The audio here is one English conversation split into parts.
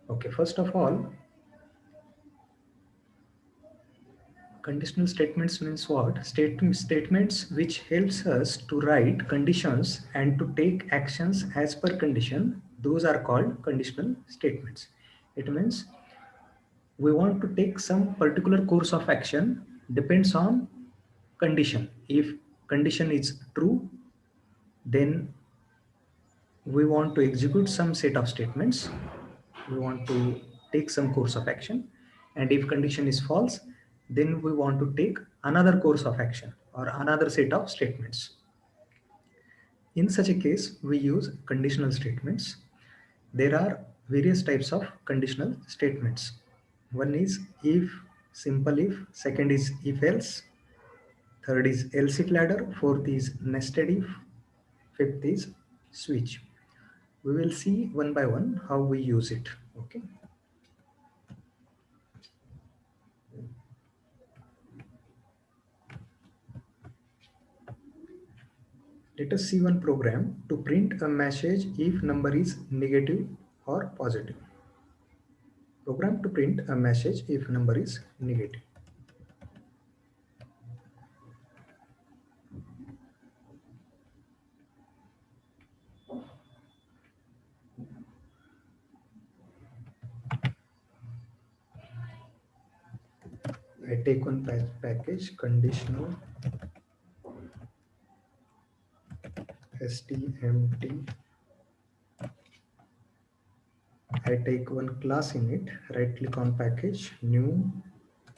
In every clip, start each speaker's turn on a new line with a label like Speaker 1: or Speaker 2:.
Speaker 1: Okay, first of all, conditional statements means what? Statements which helps us to write conditions and to take actions as per condition. Those are called conditional statements. It means we want to take some particular course of action depends on condition. If condition is true, then we want to execute some set of statements. We want to take some course of action. And if condition is false, then we want to take another course of action or another set of statements. In such a case, we use conditional statements. There are various types of conditional statements. One is if, simple if, second is if else, third is else if ladder, fourth is nested if, fifth is switch. We will see one by one how we use it. Okay. Let us see one program to print a message if number is negative or positive. Program to print a message if number is negative. I take one package conditional stmt. I take one class in it, right click on package, new,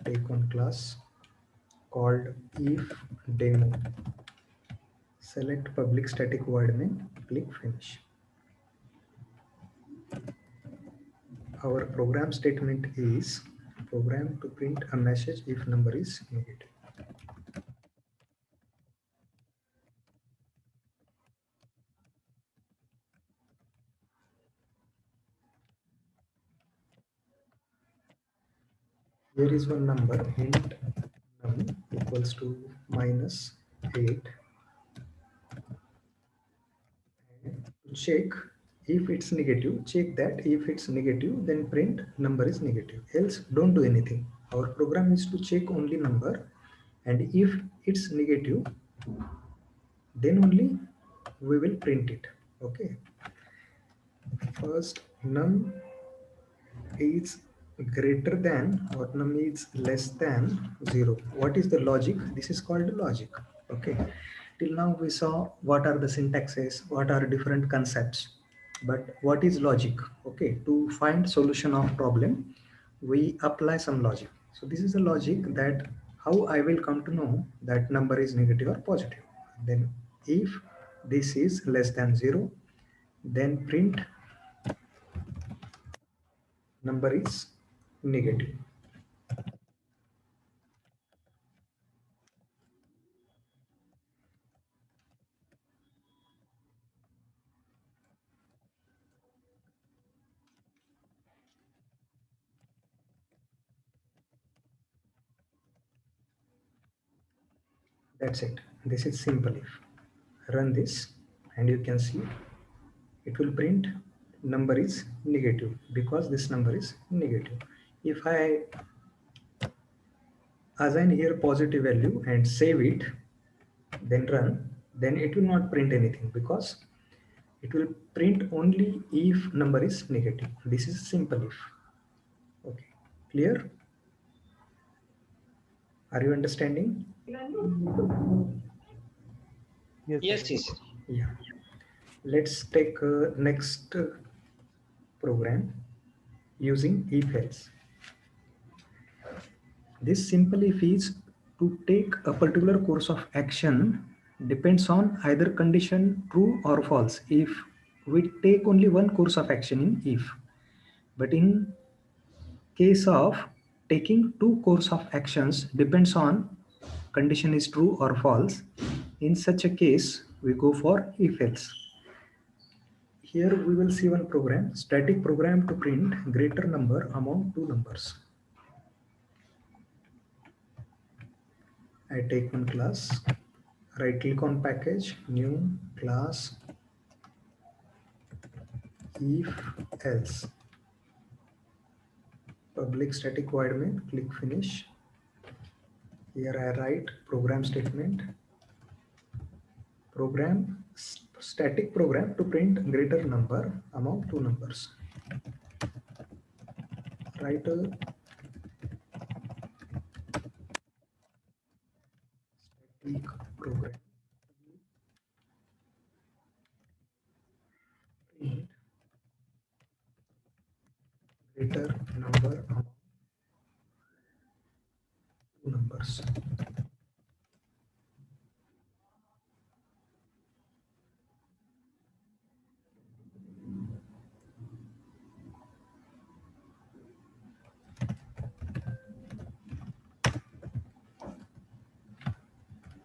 Speaker 1: take one class called if demo. Select public static void main, click finish. Our program statement is program to print a message if number is negative. Here is one number, int num equals to -8. And to check if it's negative, check that if it's negative, then print number is negative. Else don't do anything. Our program is to check only number, and if it's negative, then only we will print it. Okay. First, num is greater than or num is less than 0. What is the logic? This is called logic. Okay, till now we saw what are the syntaxes, what are different concepts, but what is logic? Okay, to find solution of problem we apply some logic. So this is a logic that how I will come to know that number is negative or positive. Then if this is less than 0, then print number is negative. That's it. This is simple if. Run this and you can see it will print number is negative because this number is negative. If I assign here positive value and save it, then run, then it will not print anything because it will print only if number is negative. This is simple if. Okay, clear? Are you understanding?
Speaker 2: Yes, sir.
Speaker 3: Yes, yes.
Speaker 1: Yeah. Let's take next program using if else. This simple if is to take a particular course of action depends on either condition true or false. If we take only one course of action in if, but in case of taking two course of actions depends on condition is true or false. In such a case, we go for if else. Here we will see one program, static program to print greater number among two numbers. I take one class, right click on package, new class if else. public static void main, click finish. Here I write program statement, static program to print greater number among two numbers. Write a static program print greater number among two numbers.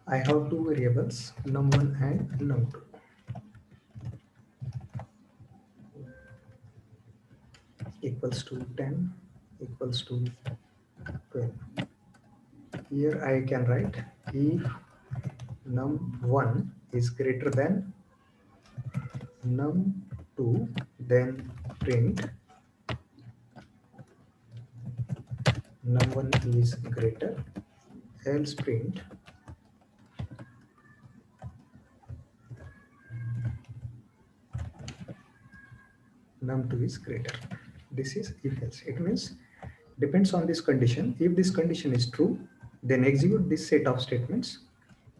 Speaker 1: I have two variables, num1 and num2. Equals to 10 equals to 12. Here I can write if num1 is greater than num2, then print num1 is greater, else print num2 is greater. This is if else. It means depends on this condition. If this condition is true, then execute this set of statements.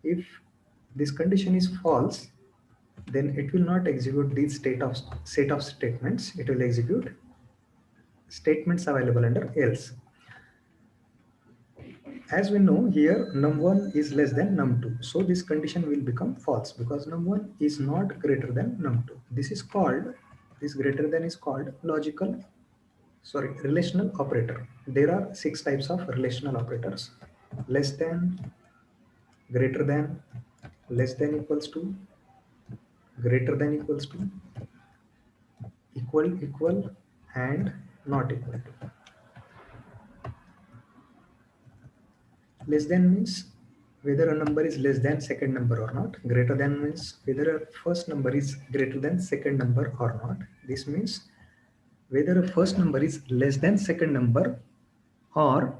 Speaker 1: If this condition is false, then it will not execute this set of statements. It will execute statements available under else. As we know here, num1 is less than num2. So this condition will become false because num1 is not greater than num2. This greater than is called relational operator. There are 6 types of relational operators: less than, greater than, less than equals to, greater than equals to, equal, and not equal to. Less than means whether a number is less than second number or not. Greater than means whether a first number is greater than second number or not. This means whether a first number is less than second number, or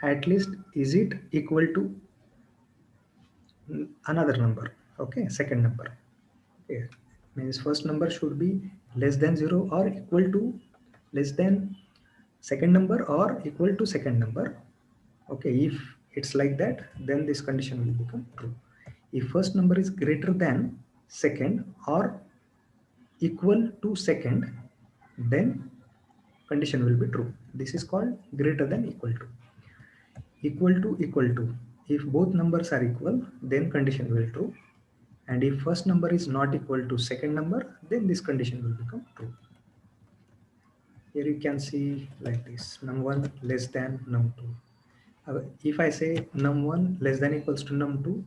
Speaker 1: at least is it equal to another number. Okay, second number. Okay, means first number should be less than 0 or equal to less than second number or equal to second number. Okay, if it's like that, then this condition will become true. If first number is greater than second or equal to second, then condition will be true. This is called greater than equal to. Equal to. If both numbers are equal, then condition will true. And if first number is not equal to second number, then this condition will become true. Here you can see like this, num1 less than num2. If I say num1 less than equals to num2,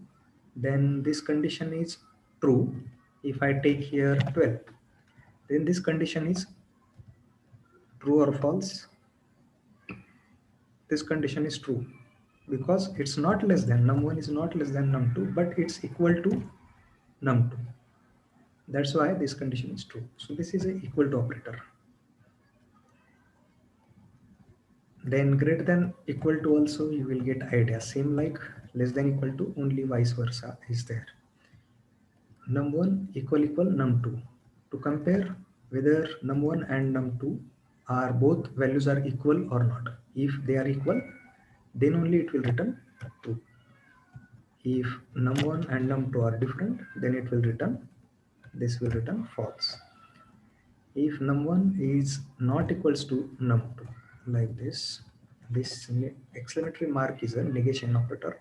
Speaker 1: then this condition is true. If I take here 12, then this condition is true or false. This condition is true because it's not less than, num1 is not less than num2, but it's equal to num2. That's why this condition is true. So this is a equal to operator. Then greater than equal to also you will get idea. Same like less than equal to, only vice versa is there. Num1 equal num2. To compare whether num1 and num2 are both values are equal or not. If they are equal, then only it will return true. If num1 and num2 are different, then it will return, this will return false. If num1 is not equals to num2, like this exclamatory mark is a negation operator.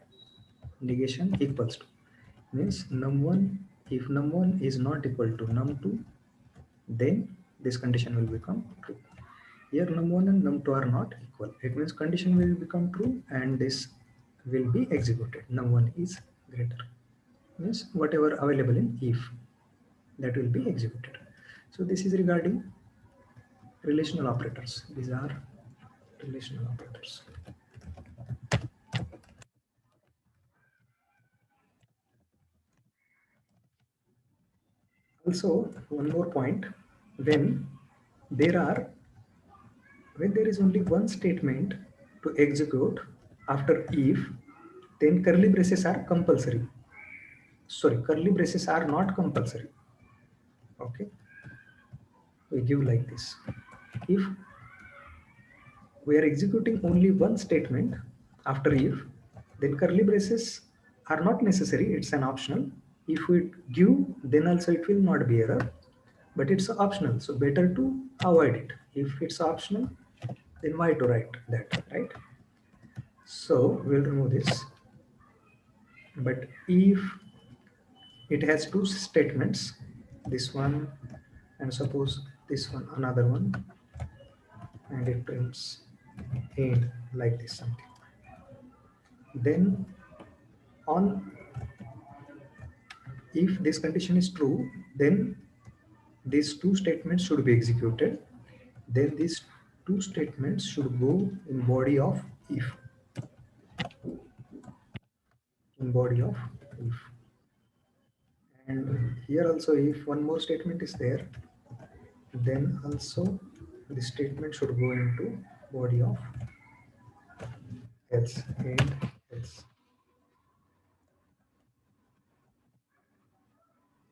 Speaker 1: Negation equals to means num1, if num1 is not equal to num2, then this condition will become true. Here num1 and num2 are not equal. It means condition will become true and this will be executed. Num1 is greater. Means whatever available in if, that will be executed. So this is regarding relational operators. These are relational operators. Also, one more point, when there are when there is only one statement to execute after if, then curly braces are compulsory. Sorry, curly braces are not compulsory. Okay, we give like this. If we are executing only one statement after if, then curly braces are not necessary, it's an optional. If we give, then also it will not be error, but it's optional, so better to avoid it. If it's optional, then why to write that, right? So we'll remove this. But if it has two statements, this one and suppose this one, another one, and it prints end like this something, then on, if this condition is true, then these two statements should be executed. Then these two statements should go in body of if, in body of if. And here also, if one more statement is there, then also the statement should go into body of else and else.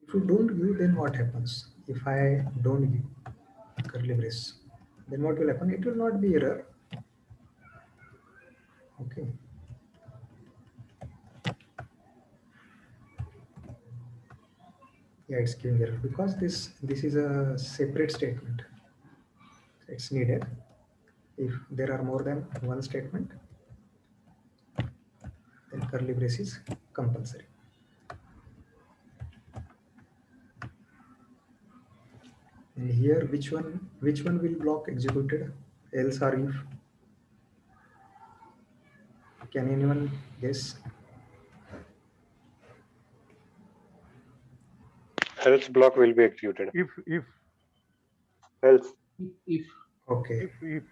Speaker 1: If you don't give, then what happens? If I don't give curly brace, then what will happen? It will not be error. Okay. Yeah, it's giving error because this is a separate statement. It's needed. If there are more than one statement, then curly brace is compulsory. And here, which one will block executed? Else or if? Can anyone guess?
Speaker 2: Else block will be executed.
Speaker 3: If
Speaker 2: Else.
Speaker 4: If
Speaker 1: Okay.
Speaker 3: if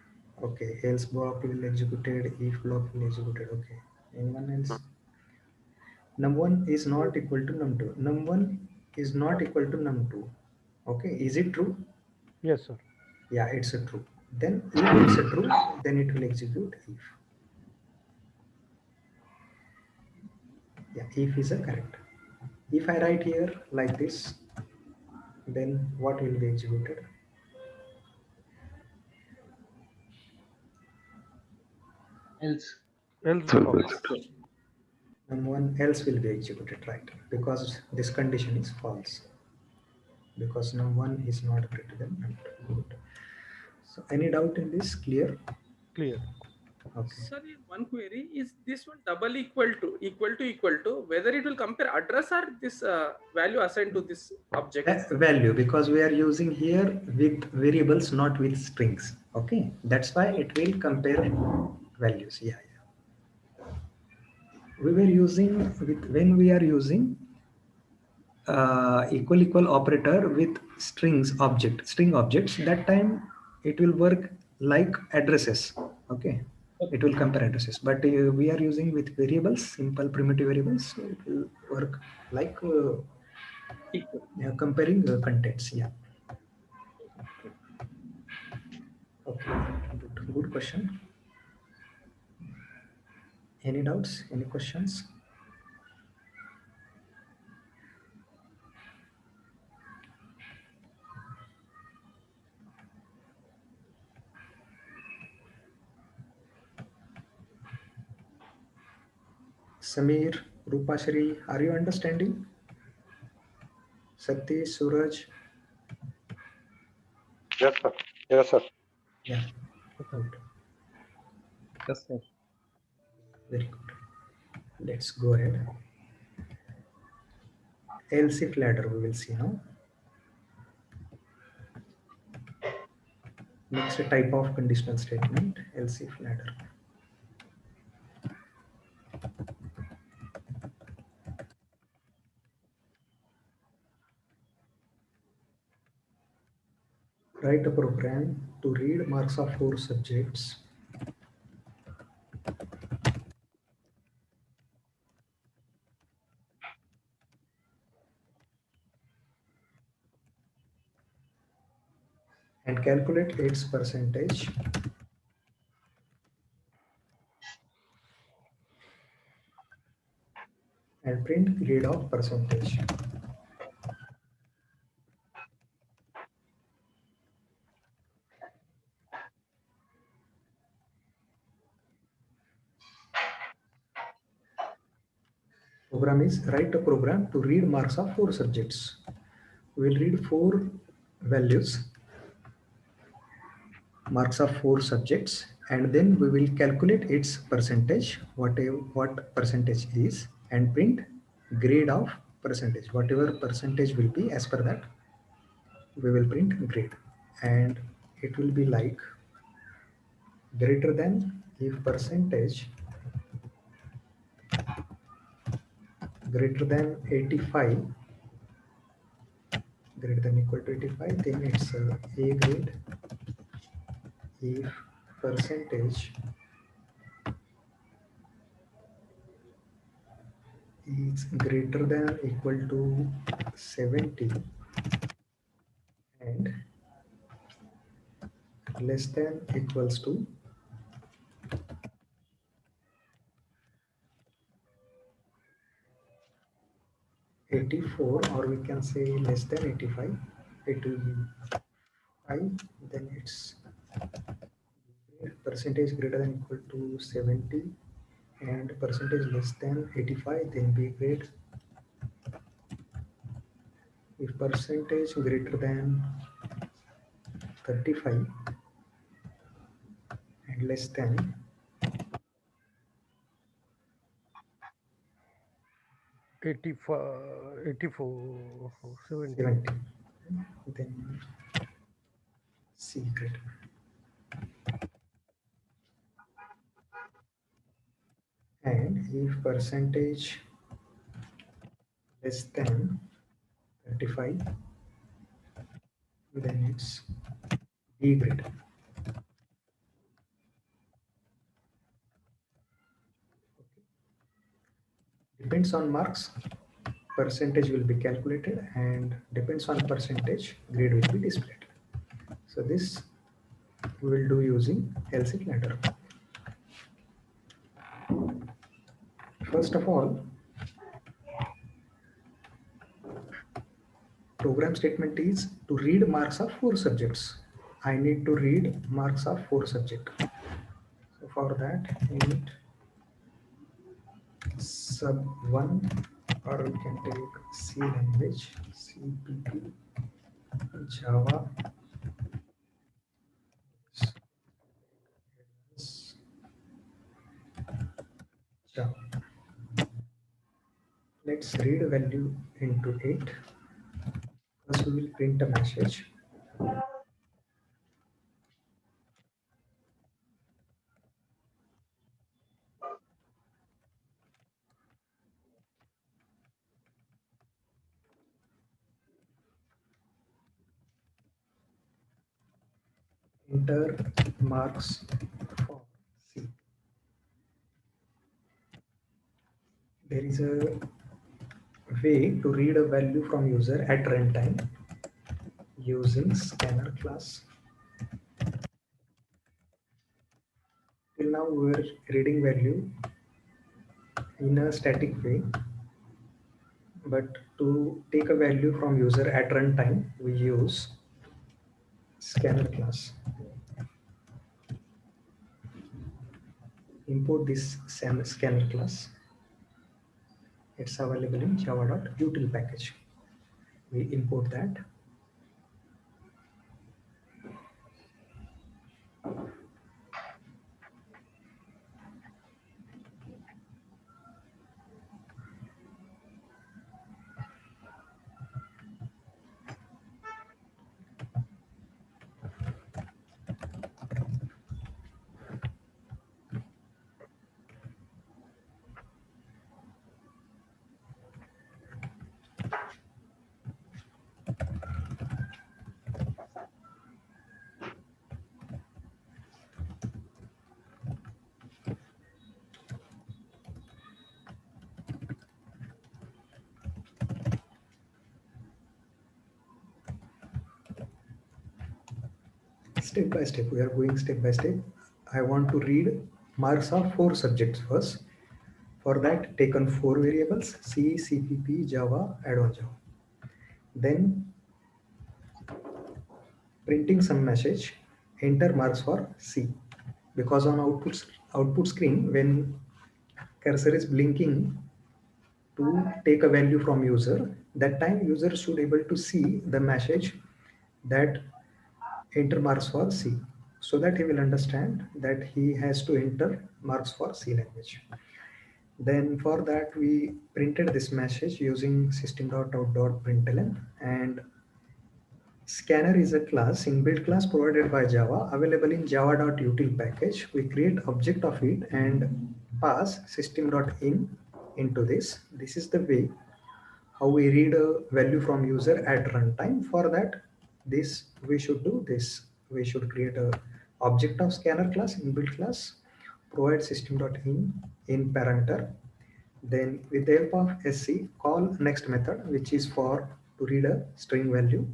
Speaker 1: Okay. Else block will executed. If block will executed. Okay. Anyone else? Num1 is not equal to num2. Num1 is not equal to num2. Okay. Is it true?
Speaker 3: yes, sir.
Speaker 1: Yeah, it's a true. Then if it's a true, then it will execute if. Yeah, if is a correct. If I write here like this, then what will be executed?
Speaker 4: else.
Speaker 3: Else block.
Speaker 1: Num1 else will be executed, right? Because this condition is false. Because num1 is not greater than num2. Good. So any doubt in this? Clear?
Speaker 3: Clear.
Speaker 1: Okay.
Speaker 5: Sorry, one query is this one double equal to whether it will compare address or this value assigned to this object.
Speaker 1: Value, because we are using here with variables, not with strings. Okay, that's why it will compare values. Yeah. We were using with, when we are using equal operator with string objects, that time it will work like addresses. Okay, it will compare addresses, but we are using with variables, simple primitive variables, so it will work like comparing contents. Yeah. Okay, good question. Any doubts, any questions? Samir, Rupashri, are you understanding? Satish, Suraj?
Speaker 2: Yes, sir. Yes, sir.
Speaker 1: Yeah, good.
Speaker 4: Yes, sir.
Speaker 1: Very good. Let's go ahead. Else if ladder we will see now. Next type of conditional statement, else if ladder. Write a program to read marks of 4 subjects and calculate its percentage and print grade of percentage. Program is write a program to read marks of 4 subjects. We will read 4 values, marks of 4 subjects, and then we will calculate its percentage, what percentage is, and print grade of percentage. Whatever percentage will be, as per that we will print grade, and it will be like greater than if percentage greater than 85, greater than equal to 85, then it's a grade. If percentage is greater than equal to 70 and less than equals to 84, or we can say less than 85, it will be 5, then it's percentage greater than equal to 70 and percentage less than 85, then B grade. If percentage greater than 35 and less than
Speaker 3: 84, 70.
Speaker 1: 70, then C grade. And if percentage less than 35, then it's D grade. Depends on marks, percentage will be calculated, and depends on percentage, grade will be displayed. So this we will do using else if ladder. First of all, program statement is to read marks of 4 subjects. I need to read marks of 4 subjects. So for that, init sub1, or we can take C language, CPP, Java, Java. Let's read a value into 8. First we will print a message. Enter marks for C. There is a way to read a value from user at runtime using scanner class. Till now we were reading value in a static way, but to take a value from user at runtime, we use scanner class. Import this scanner class. It's available in java.util package. We import that. Step by step, we are going step by step. I want to read marks of 4 subjects first. For that, take on 4 variables: C, CPP, Java, Advanced Java. Then printing some message, enter marks for C. Because on output screen, when cursor is blinking to take a value from user, that time user should able to see the message that enter marks for C, so that he will understand that he has to enter marks for C language. Then for that we printed this message using system.out.println, and scanner is a class, inbuilt class provided by Java, available in java.util package. We create object of it and pass system.in into this. This is the way how we read a value from user at runtime. For that, this we should do this. We should create a object of scanner class, inbuilt class, provide system.in in parameter. Then with the help of sc, call next method, which is for to read a string value,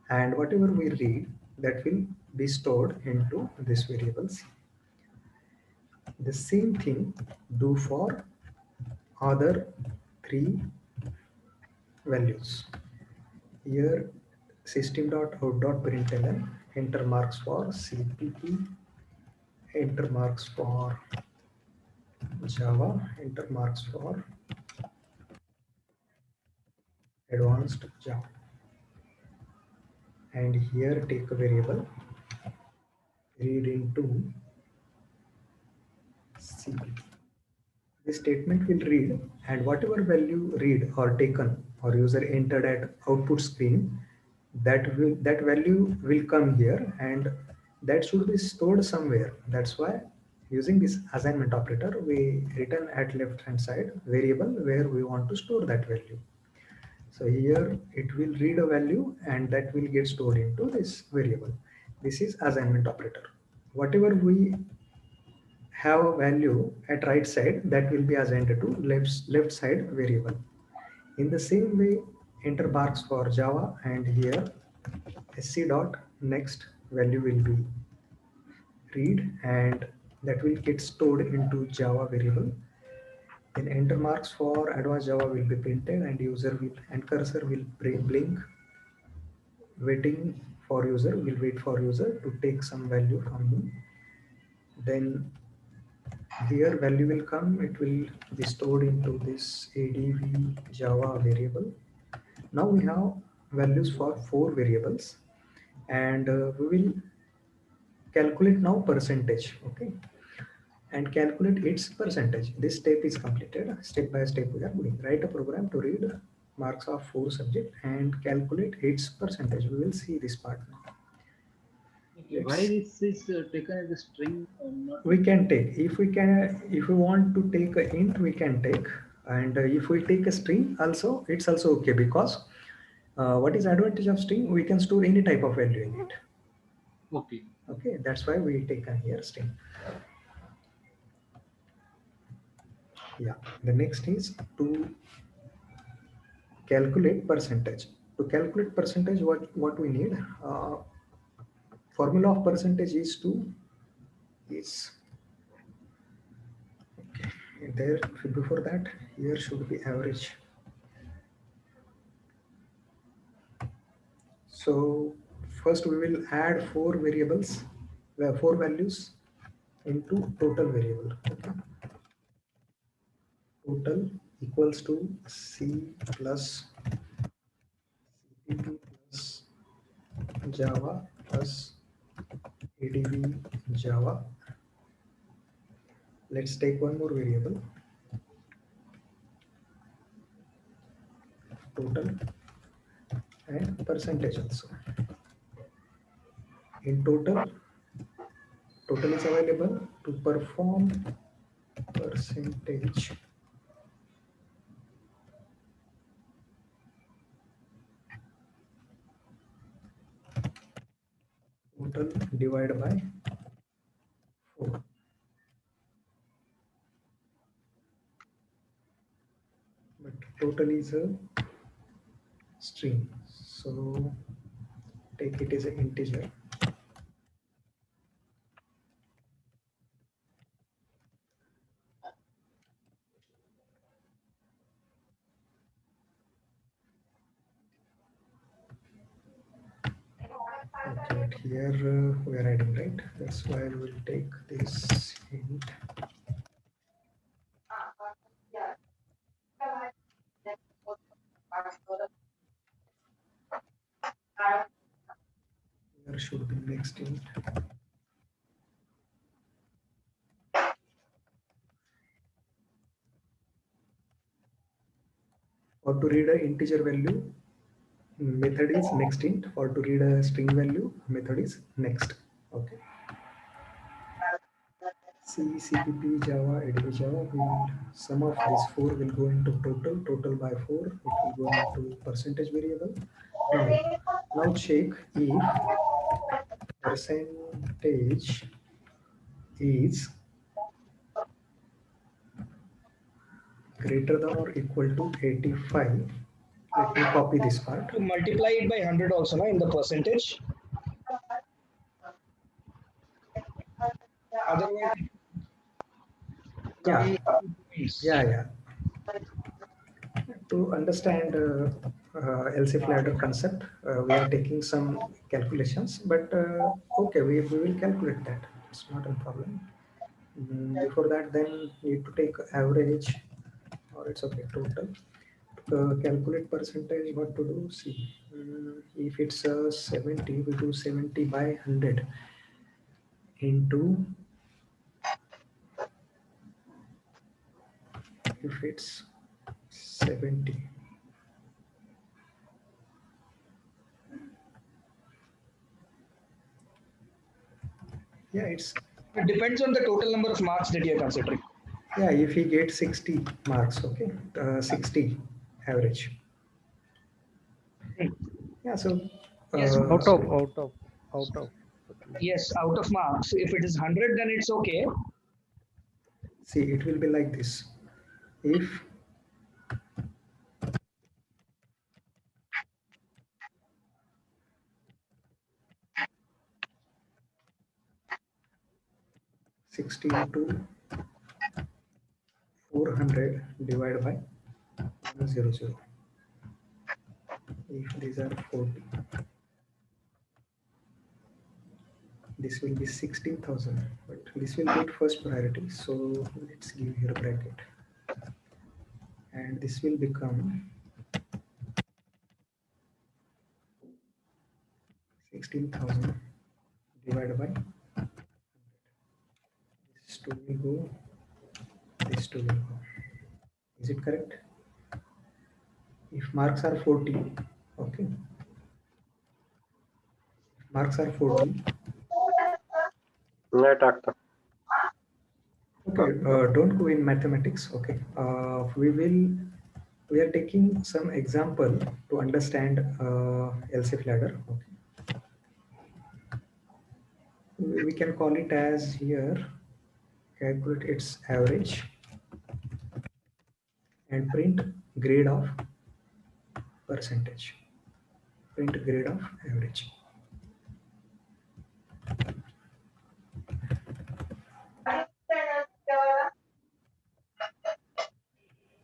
Speaker 1: and whatever we read, that will be stored into this variables. The same thing do for other 3 values. Here system.out.println, enter marks for CPP, enter marks for Java, enter marks for Advanced Java. And here take a variable, read into CPP. This statement will read, and whatever value read or taken or user entered at output screen, that value will come here, and that should be stored somewhere. That's why using this assignment operator, we return at left hand side variable where we want to store that value. So here it will read a value and that will get stored into this variable. This is assignment operator. Whatever we have a value at right side, that will be assigned to left side variable. In the same way, enter marks for Java, and here sc dot next value will be read, and that will get stored into Java variable. Then enter marks for Advanced Java will be printed, and user will and cursor will blink, waiting for user, will wait for user to take some value from him. Then here value will come, it will be stored into this adv Java variable. Now we have values for 4 variables, and we will calculate now percentage, okay, and calculate its percentage. This step is completed. Step by step we are doing. Write a program to read marks of 4 subject and calculate its percentage. We will see this part now.
Speaker 4: Okay, why this is taken as a string or not?
Speaker 1: We can take, if we want to take a int, we can take, and if we take a string also, it's also okay, because what is advantage of string? We can store any type of value in it.
Speaker 4: Okay.
Speaker 1: Okay, that's why we take a here string. Yeah, the next is to calculate percentage. To calculate percentage, what we need, formula of percentage is okay, there before that here should be average. So first we will add 4 variables, 4 values into total variable. Okay. Total equals to C plus CPP plus Java plus ADV Java. Let's take one more variable, total, and percentage also. In total is available. To perform percentage, total divided by 4. But total is a string, so take it as an integer. Okay, but here we are adding, right? That's why we'll take this int. Here should be next int. Or to read an integer value, method is next int. Or to read a string value, method is next. Okay. C, CPP, Java, ADB Java, will sum of these four will go into total by 4. It will go into percentage variable. Now check if percentage is greater than or equal to 85. Let me copy this part.
Speaker 6: To multiply it by 100 also, no, in the percentage. Otherwise,
Speaker 1: Yeah,
Speaker 6: it's
Speaker 1: yeah. To understand LC ladder concept, we are taking some calculations, but okay, we will calculate that. It's not a problem. Before that, then need to take average, or it's okay, total. Calculate percentage, what to do? See, if it's 70, we do 70 by 100 into, if it's 70. Yeah, it
Speaker 6: depends on the total number of marks that you're considering.
Speaker 1: Yeah, if he gets 60 marks, okay, 60 average. Yeah, so
Speaker 6: Yes,
Speaker 3: Out of.
Speaker 6: yes, out of marks. If it is 100, then it's okay.
Speaker 1: see, it will be like this. If sixty into 400 divided by 100. If these are 40, this will be 16,000, but this will get first priority. So let's give here a bracket, and this will become 16,000 divided by 100. This 2 will go, this 2 will go. Is it correct? If marks are 40, okay. If marks are 40,
Speaker 2: Net actor.
Speaker 1: okay, don't go in mathematics, okay. We are taking some example to understand LCF ladder, okay. We can call it as here, calculate its average and print grade of percentage, print grade of average.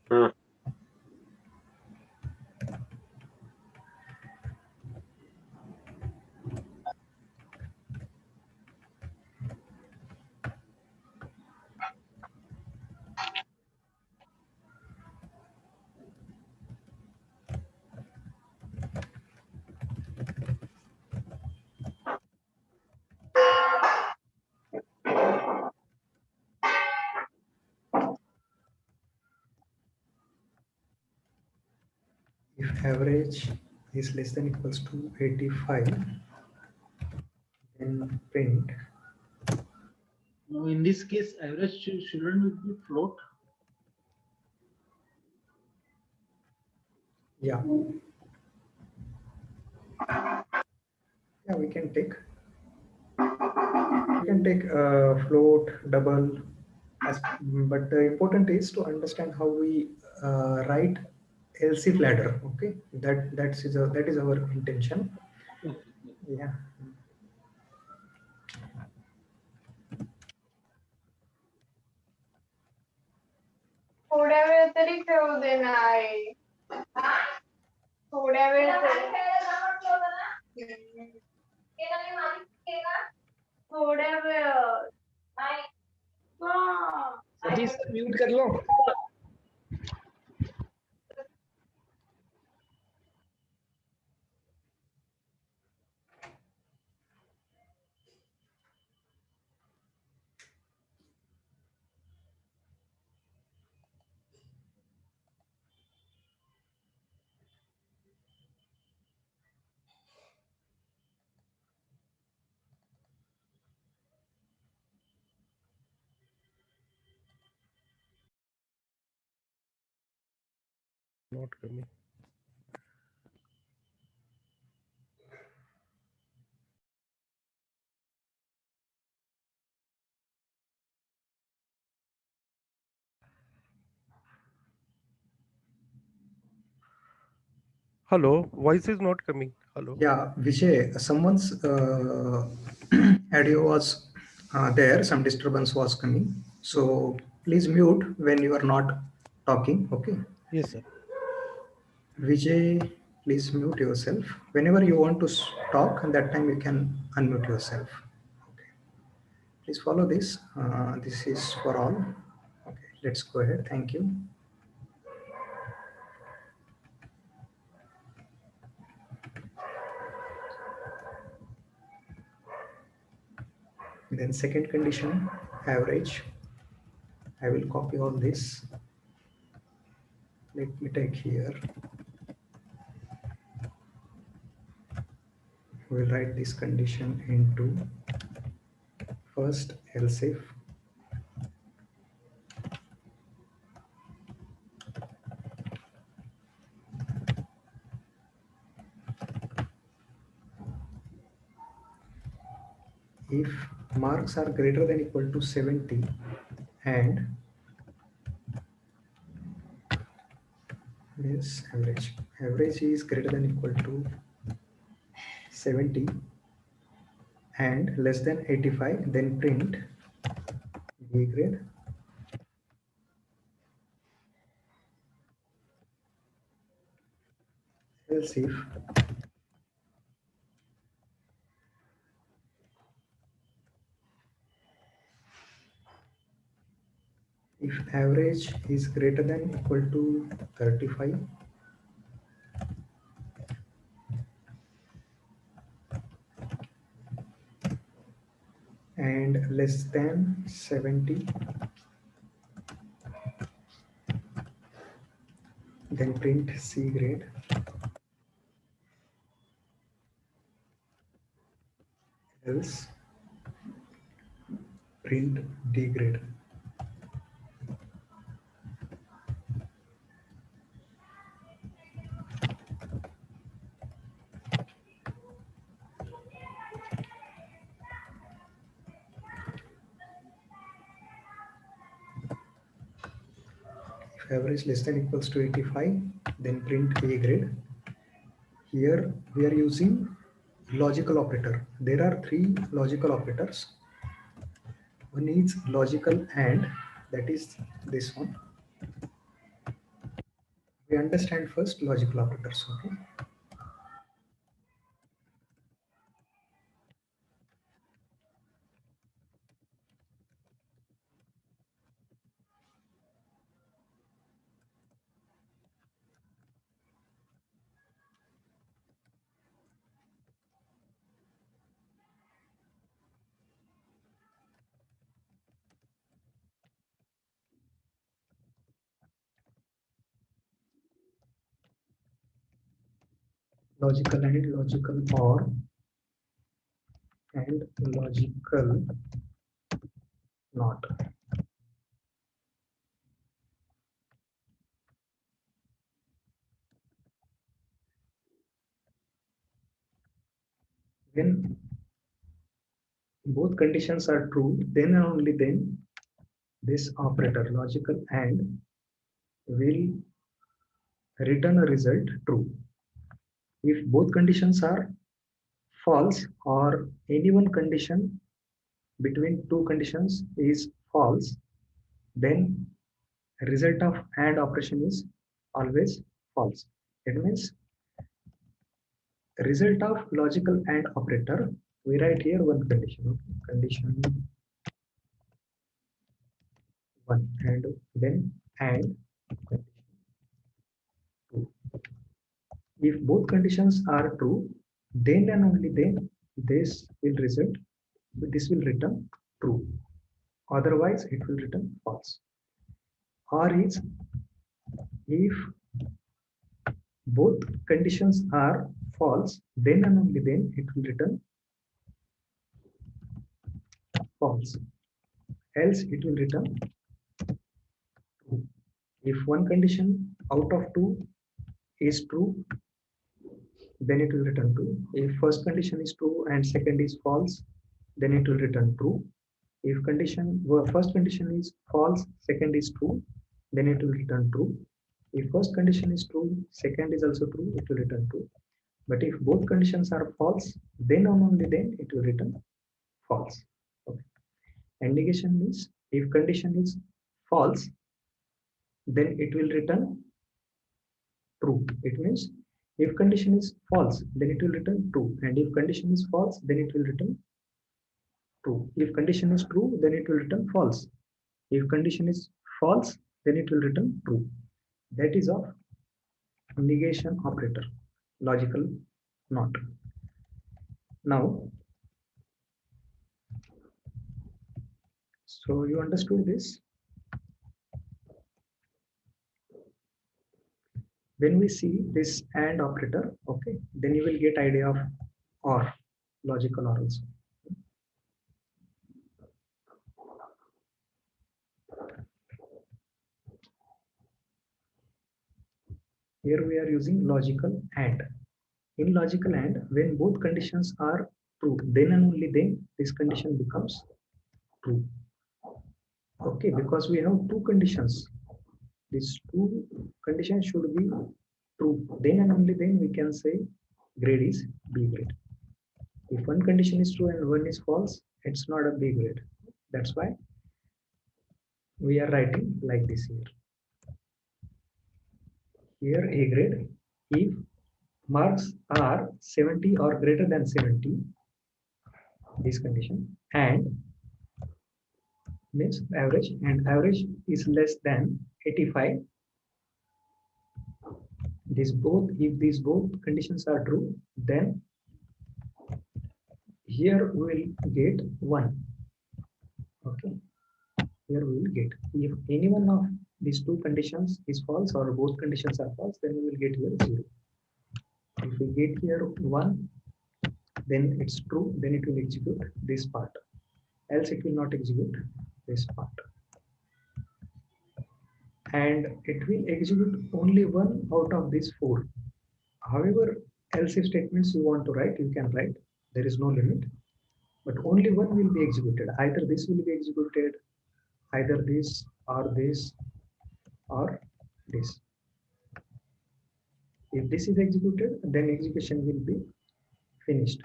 Speaker 2: Hmm.
Speaker 1: If average is less than equals to 85, then print.
Speaker 4: Now, in this case, average shouldn't it be float?
Speaker 1: Yeah. Yeah, we can take float, double, but the important is to understand how we write LC ladder. Okay, that is our intention. Yeah.
Speaker 7: थोड्या वेळ तरी खेळू दे नाही थोड्या वेळ थोड़े वेळ नाही
Speaker 6: सतीश म्यूट कर लो.
Speaker 3: Not coming. Hello, voice is not coming. Hello.
Speaker 1: Yeah, Vijay, someone's audio was there, some disturbance was coming. So please mute when you are not talking. Okay.
Speaker 3: Yes, sir.
Speaker 1: Vijay, please mute yourself. Whenever you want to talk, and that time you can unmute yourself. Okay. Please follow this. This is for all. Okay, let's go ahead. Thank you. Then second condition, average. I will copy all this. Let me take here. We'll write this condition into first else if marks are greater than equal to 70 and this average is greater than equal to 70 and less than 85, then print B grade. Else if average is greater than equal to 35 and less than 70, then print C grade. Else print D grade. If average less than equals to 85, then print A grade. Here we are using logical operator. There are three logical operators. One is logical AND, that is this one. We understand first logical operators. Okay. Logical AND, logical OR, and logical NOT. When both conditions are true, then and only then this operator logical AND will return a result true. If both conditions are false or any one condition between two conditions is false, then result of AND operation is always false. It means result of logical AND operator We write here one condition. Okay? Condition 1 and then and condition 2. If both conditions are true, then and only then this will result. This will return true. Otherwise, it will return false. Or is if both conditions are false, then and only then it will return false. Else it will return true. If one condition out of two is true, then it will return true. If first condition is true and second is false, then it will return true. If first condition is false, second is true, then it will return true. If first condition is true, second is also true, it will return true. But if both conditions are false, then and only then it will return false. Okay. And negation means if condition is false, then it will return true. It means if condition is false, then it will return true. And if condition is false, then it will return true. If condition is true, then it will return false. If condition is false, then it will return true. That is of negation operator, logical not. Now, so you understood this? When we see this AND operator, okay, then you will get idea of OR, logical OR also. Here we are using logical AND. In logical AND, when both conditions are true, then and only then this condition becomes true. Okay, because we have two conditions. These two conditions should be true. Then and only then we can say grade is B grade. If one condition is true and one is false, it's not a B grade. That's why we are writing like this here. Here A grade, if marks are 70 or greater than 70, this condition, and means average, and average is less than 85. If these both conditions are true, then here we will get 1. Okay, here we will get, if any one of these two conditions is false or both conditions are false, then we will get here 0. If we get here 1, then it's true, then it will execute this part, else it will not execute this part. And it will execute only one out of these 4. However, else if statements you want to write, you can write, there is no limit, but only one will be executed. Either this will be executed, either this or this or this. If this is executed, then execution will be finished.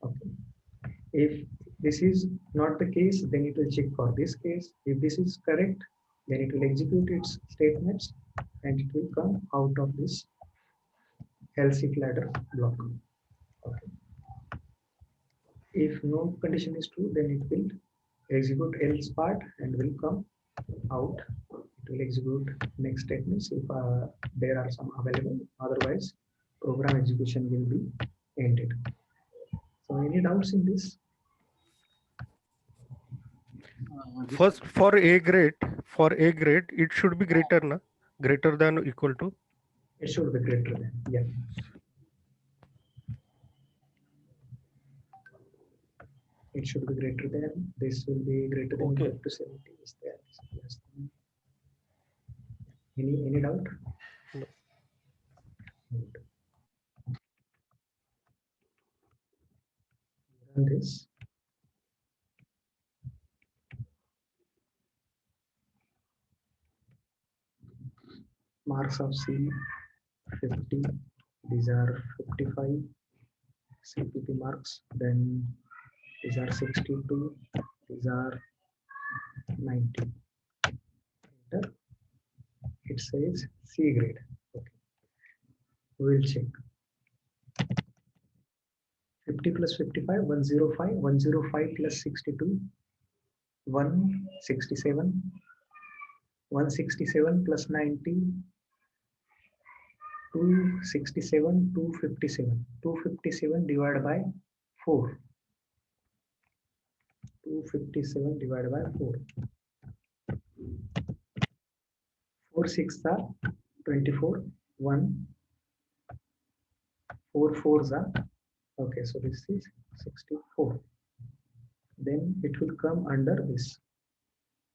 Speaker 1: Okay. If this is not the case, then it will check for this case. If this is correct, then it will execute its statements and it will come out of this else if ladder block. Okay. If no condition is true, then it will execute else part and will come out. It will execute next statements if there are some available. Otherwise, program execution will be ended. So, any doubts in this?
Speaker 3: First, for A grade, it should be greater, na? Greater than or equal to?
Speaker 1: It should be greater than, yeah. It should be greater than, this will be greater than
Speaker 3: Okay.
Speaker 1: equal to 70 is there. Yes. Any doubt?
Speaker 3: No.
Speaker 1: Good. Run this. Marks of C 50, these are 55 CPP marks, then these are 62, these are 90. Enter. It says C grade. Okay. We'll check. 50 plus 55, 105, 105 plus 62, 167, 167 plus 90, 267, 257, 257 divided by 4, 257 divided by 4, 4 6 are 24, 1, 4 4s are, okay, so this is 64. Then it will come under this.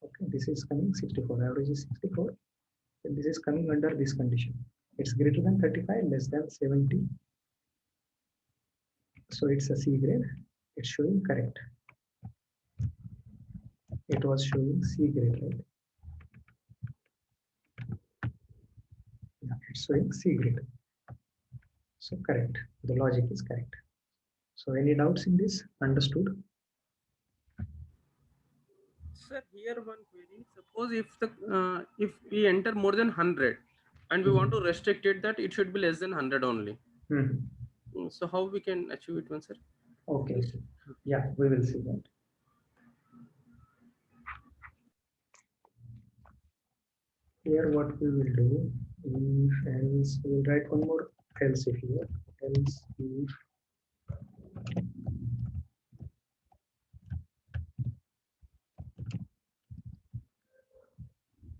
Speaker 1: Okay, this is coming 64. Average is 64. Then this is coming under this condition. It's greater than 35, less than 70. So it's a C grade. It's showing correct. It was showing C grade, right? Yeah, it's showing C grade. So correct. The logic is correct. So any doubts in this? Understood?
Speaker 5: Sir, here one query. Suppose if we enter more than 100 and we want to restrict it that it should be less than 100 only. So how we can achieve it, one sir?
Speaker 1: Okay. Yeah, we will see that. Here what we will do, if else, we will write one more else if here, else if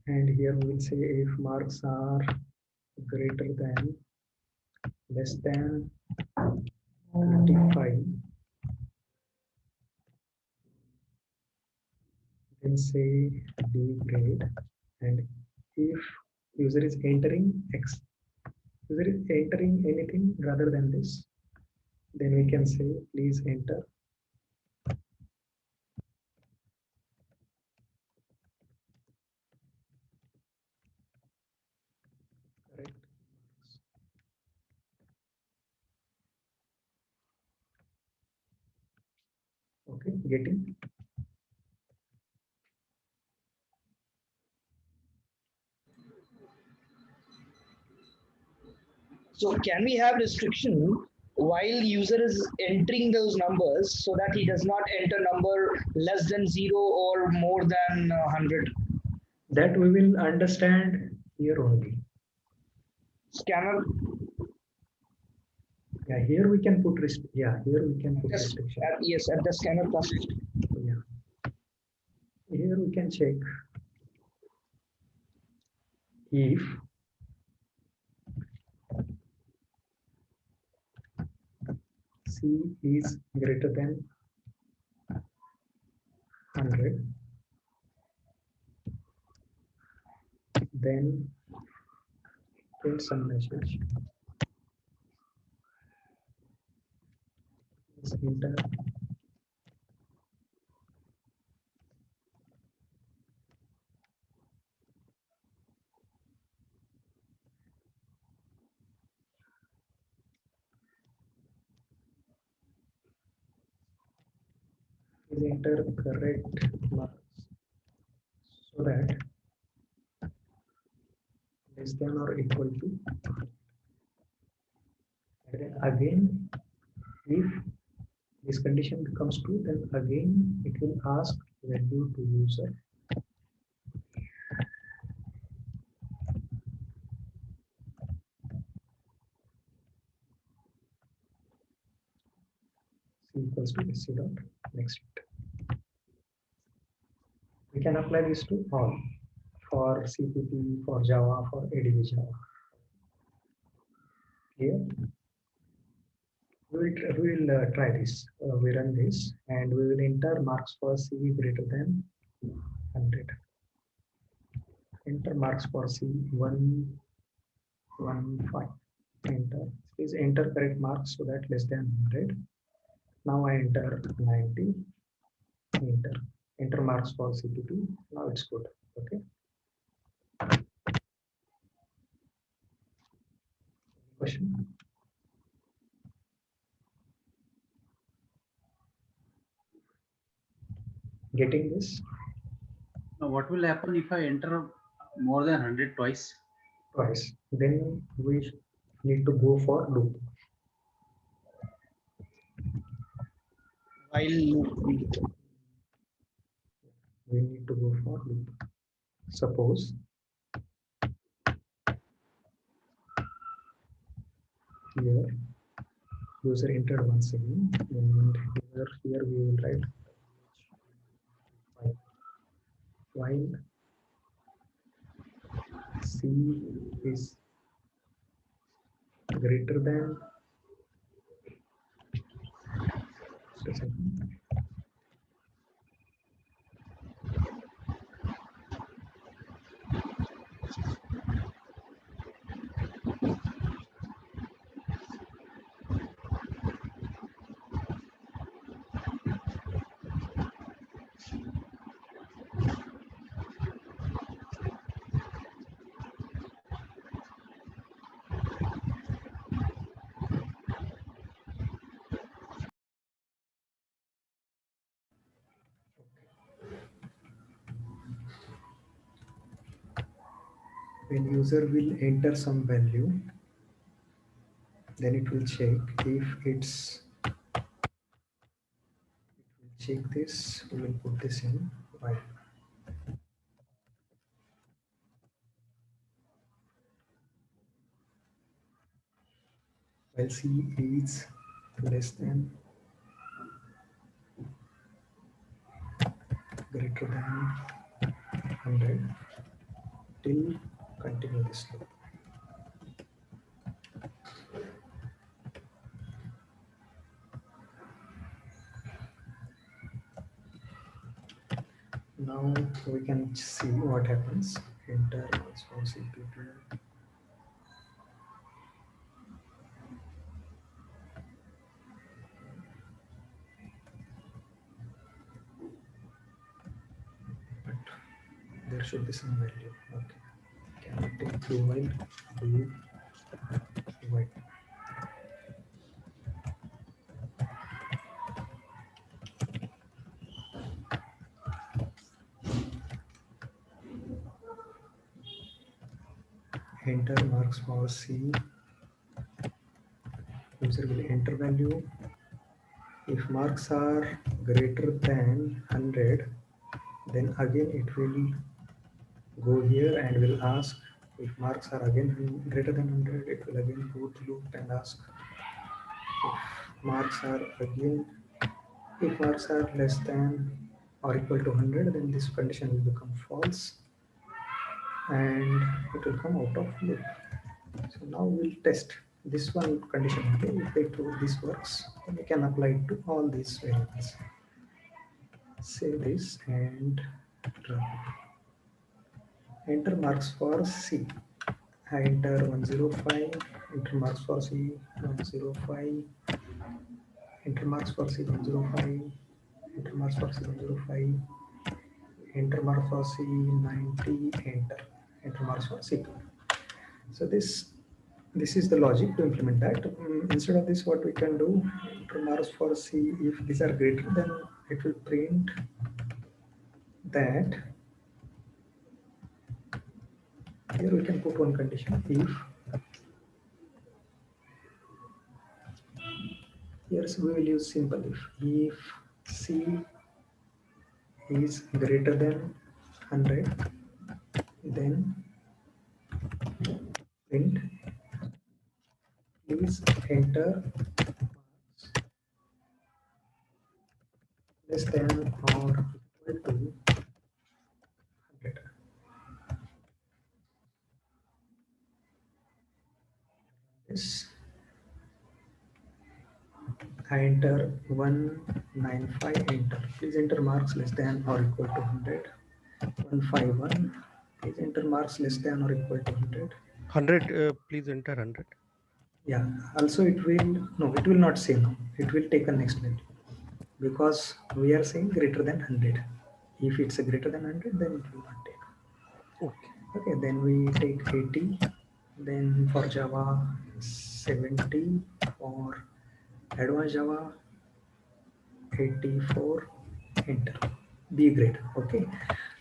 Speaker 1: and here we will say if marks are greater than, less than 35, then say D grade, and if user is entering X, user is entering anything rather than this, then we can say please enter correct marks. Okay, getting?
Speaker 6: So can we have restriction while user is entering those numbers so that he does not enter number less than 0 or more than 100?
Speaker 1: That we will understand here only.
Speaker 6: Scanner.
Speaker 1: Yeah, here we can put here we can put
Speaker 6: Yes,
Speaker 1: restriction.
Speaker 6: yes, at the scanner class.
Speaker 1: Yeah. Here we can check if C is greater than 100, then print some message. Let's enter correct marks so that less than or equal to, and then again if this condition becomes true, then again it will ask value to user. C equals to SC dot next. We can apply this to all, for CPP, for Java, for ADB Java. Here we will try this. We run this and we will enter marks for C greater than 100. Enter marks for C 115. Enter. Please enter correct marks so that less than 100. Now I enter 90. Enter. Enter marks for CPP. Now it's good. Okay. Question? Getting this?
Speaker 4: Now, what will happen if I enter more than 100 twice?
Speaker 1: Twice. Then we need to go for loop.
Speaker 6: while loop.
Speaker 1: We need to go for loop. Suppose here user entered once again, and here we will write while C is greater than just a second. When user will enter some value, then it will check if it's check this. We will put this in while C is less than greater than 100 till continue this loop. Now we can see what happens. Enter response CP2. But there should be some value. Okay. Can I take do while do while? Enter marks for C. User will enter value. If marks are greater than 100, then again it will go here and will ask. If marks are again greater than 100, it will again go to loop and ask. If marks are less than or equal to 100, then this condition will become false and it will come out of loop. So now we'll test this one condition. Okay, if this works, then we can apply it to all these variables. Save this and run. Enter marks for C. I enter 105. Enter marks for C 105. Enter marks for C 105. Enter marks for C 105. Enter marks for C 90. Enter marks for C2. So this is the logic to implement that. Instead of this, what we can do, enter marks for C, if these are greater, then it will print that. Here we can put one condition. If here we will use simple if C is greater than 100, then print please enter less than or equal to 100. This I enter 195. Enter. Please enter marks less than or equal to 100. 151. Please enter marks less than or equal to 100.
Speaker 3: 100. Please enter 100.
Speaker 1: Yeah. Also, it will not say no. It will take a next value because we are saying greater than 100. If it's a greater than 100, then it will not take.
Speaker 3: Okay.
Speaker 1: Okay. Then we take 80. Then for Java 70. For Advanced Java 84. Enter. B grade. Okay.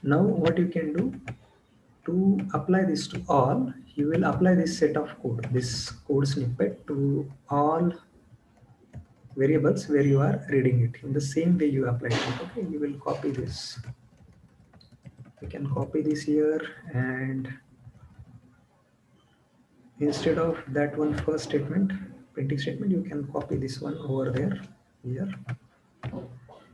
Speaker 1: Now what you can do to apply this to all, you will apply this set of code, this code snippet to all variables where you are reading it. In the same way you apply it. Okay, you will copy this. You can copy this here, and instead of that one first statement, printing statement, you can copy this one over there. Here,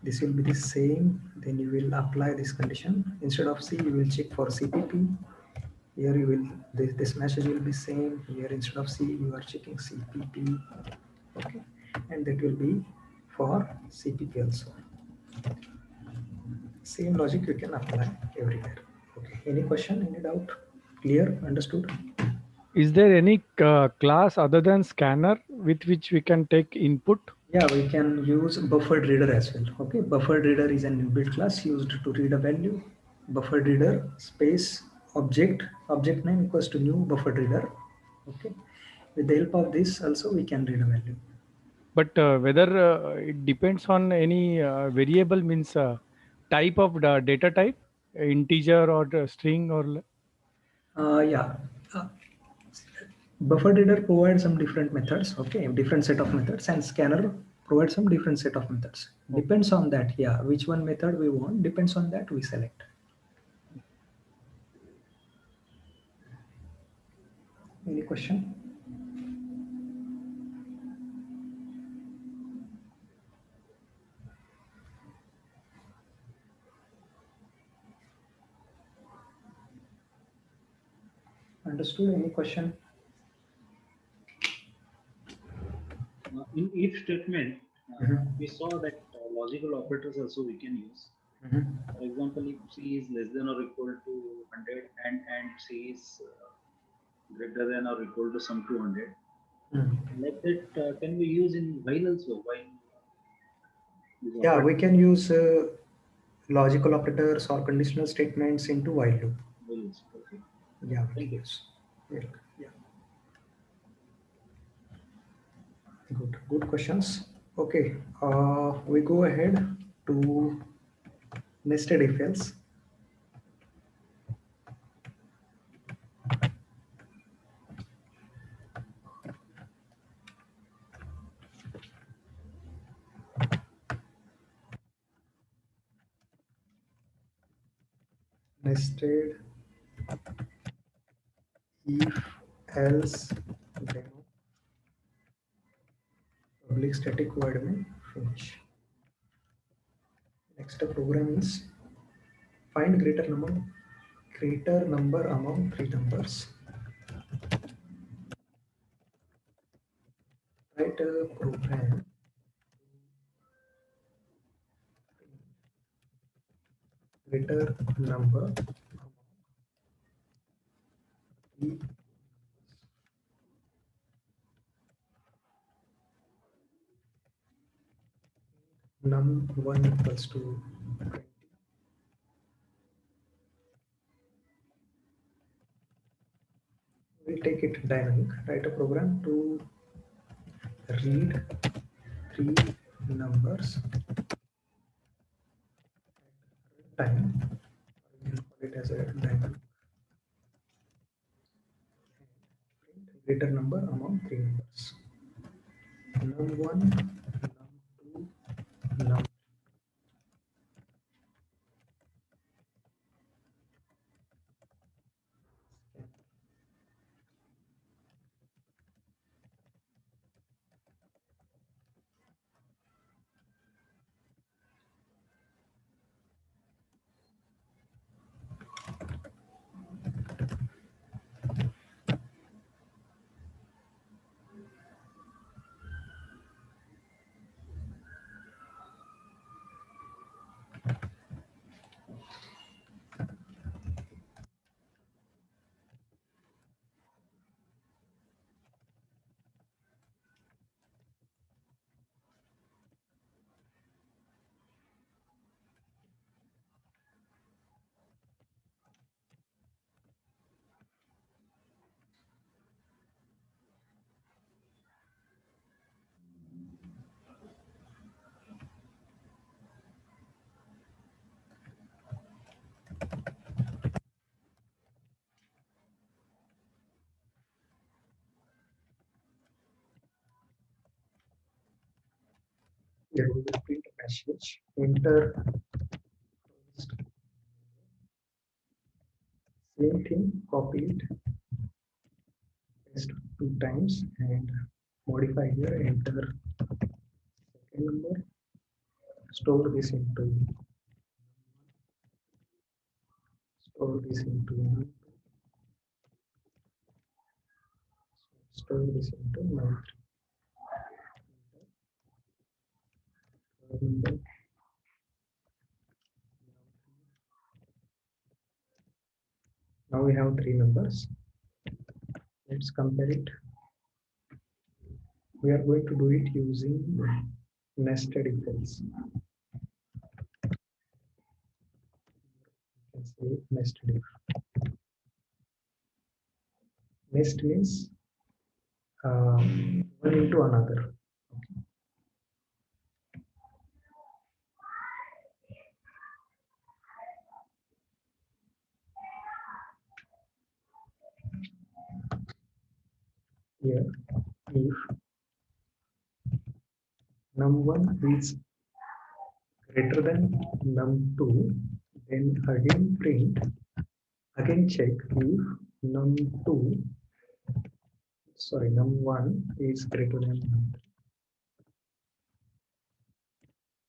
Speaker 1: this will be the same. Then you will apply this condition. Instead of C, you will check for CPP. Here you will, this message will be same. Here instead of C, you are checking CPP. Okay, and that will be for CPP also. Same logic you can apply everywhere. Okay, any question, any doubt? Clear, understood?
Speaker 8: Is there any class other than scanner with which we can take input?
Speaker 1: Yeah, we can use buffered reader as well. Okay, buffered reader is an inbuilt class used to read a value. Buffered reader space object name equals to new buffered reader. Okay, with the help of this also we can read a value.
Speaker 8: But whether it depends on any variable, means type of data type, integer or string or.
Speaker 1: Yeah. Buffer reader provides some different methods, okay, different set of methods, and scanner provides some different set of methods. Depends on that, yeah, which one method we want, depends on that we select. Any question? Understood? Any question?
Speaker 4: In if statement, we saw that logical operators also we can use. For example, if C is less than or equal to 100 and C is greater than or equal to some 200, like that can we use in while also? While
Speaker 1: Yeah, we can use logical operators or conditional statements into while loop.
Speaker 4: Okay.
Speaker 1: Yeah, we
Speaker 4: Thank
Speaker 1: can
Speaker 4: you.
Speaker 1: use. Yeah. Good questions. Okay, we go ahead to nested if else. Nested if else demo public static void main finish. Next program is find greater number among three numbers. Write a program greater number among three num1 equals to 20. We'll take it dynamic. Write a program to read three numbers at time. We can call it as a dynamic. Greater number among three numbers. Num1, num2, num. message, enter first. Same thing, copy it, paste 2 times and modify here, enter second number, store this into num2, store this into num3. Now we have 3 numbers. Let's compare it. We are going to do it using nested if else. You can say nested if. Nest means one into another. Here, if num1 is greater than num2, then again print, again check if num1 is greater than num3.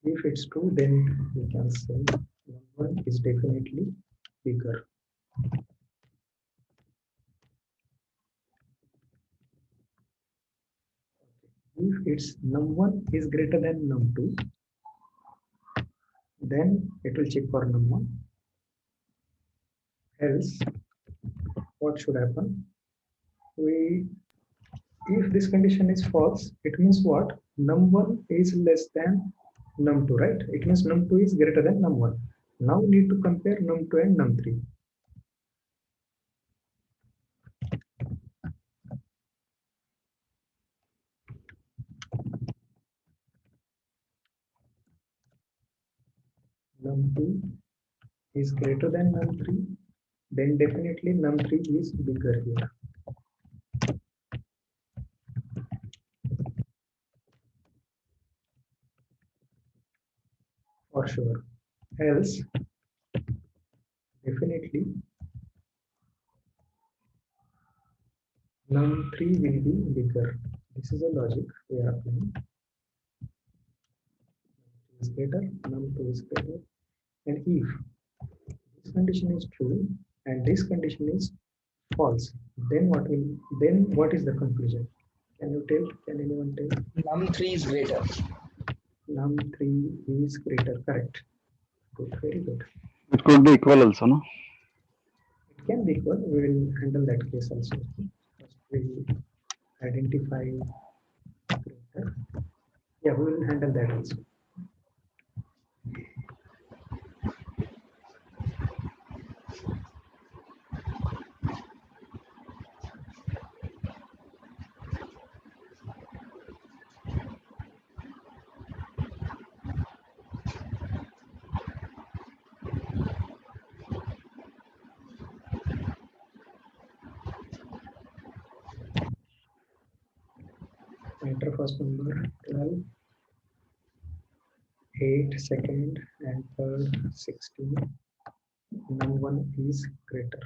Speaker 1: If it's true, then we can say num1 is definitely bigger. If it's num1 is greater than num2, then it will check for num1. Else, what should happen? If this condition is false, it means what? Num1 is less than num2, right? It means num2 is greater than num1. Now we need to compare num2 and num3. Num2 is greater than num3, then definitely num3 is bigger here. For sure. Else, definitely num3 will be bigger. This is a logic we are applying. Num3 is greater, num2 is greater. And if this condition is true and this condition is false, then what is the conclusion? Can you tell? Can anyone tell?
Speaker 6: Num3 is greater.
Speaker 1: Num3 is greater. Correct. Good. Very good.
Speaker 9: It could be equal also, no?
Speaker 1: It can be equal. We will handle that case also. First we identify greater. Yeah, we will handle that also. Enter first number 12, 8 second, and third 16. Num1 is greater.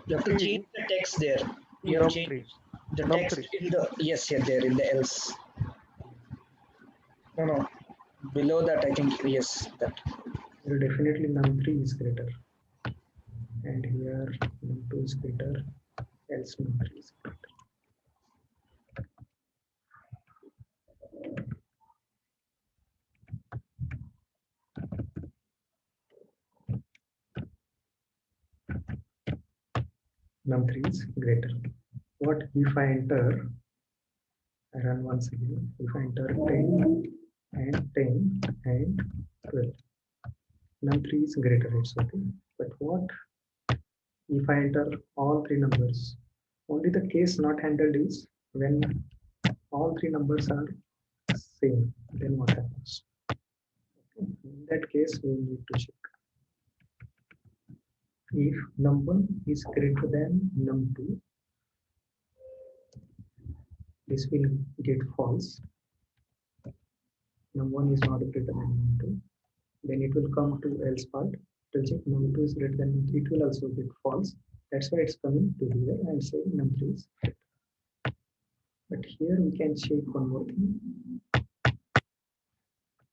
Speaker 6: You have to change the text there. You have to change the text in the there in the else. No. Below that, I think yes, that.
Speaker 1: Here definitely num3 is greater. And here num2 is greater, else num3 is greater. Num3 is greater. What if I enter, I run once again, if I enter 10 and 10 and 12, num3 is greater, it's okay. But what if I enter all 3 numbers? Only the case not handled is when all 3 numbers are same, then what happens? Okay. In that case, we need to check. If num1 is greater than num2, this will get false. Num1 is not greater than num2. Then it will come to else part. It will check num2 is greater than num3. It will also get false. That's why it's coming to here and saying num3 is greater. But here we can check one more thing.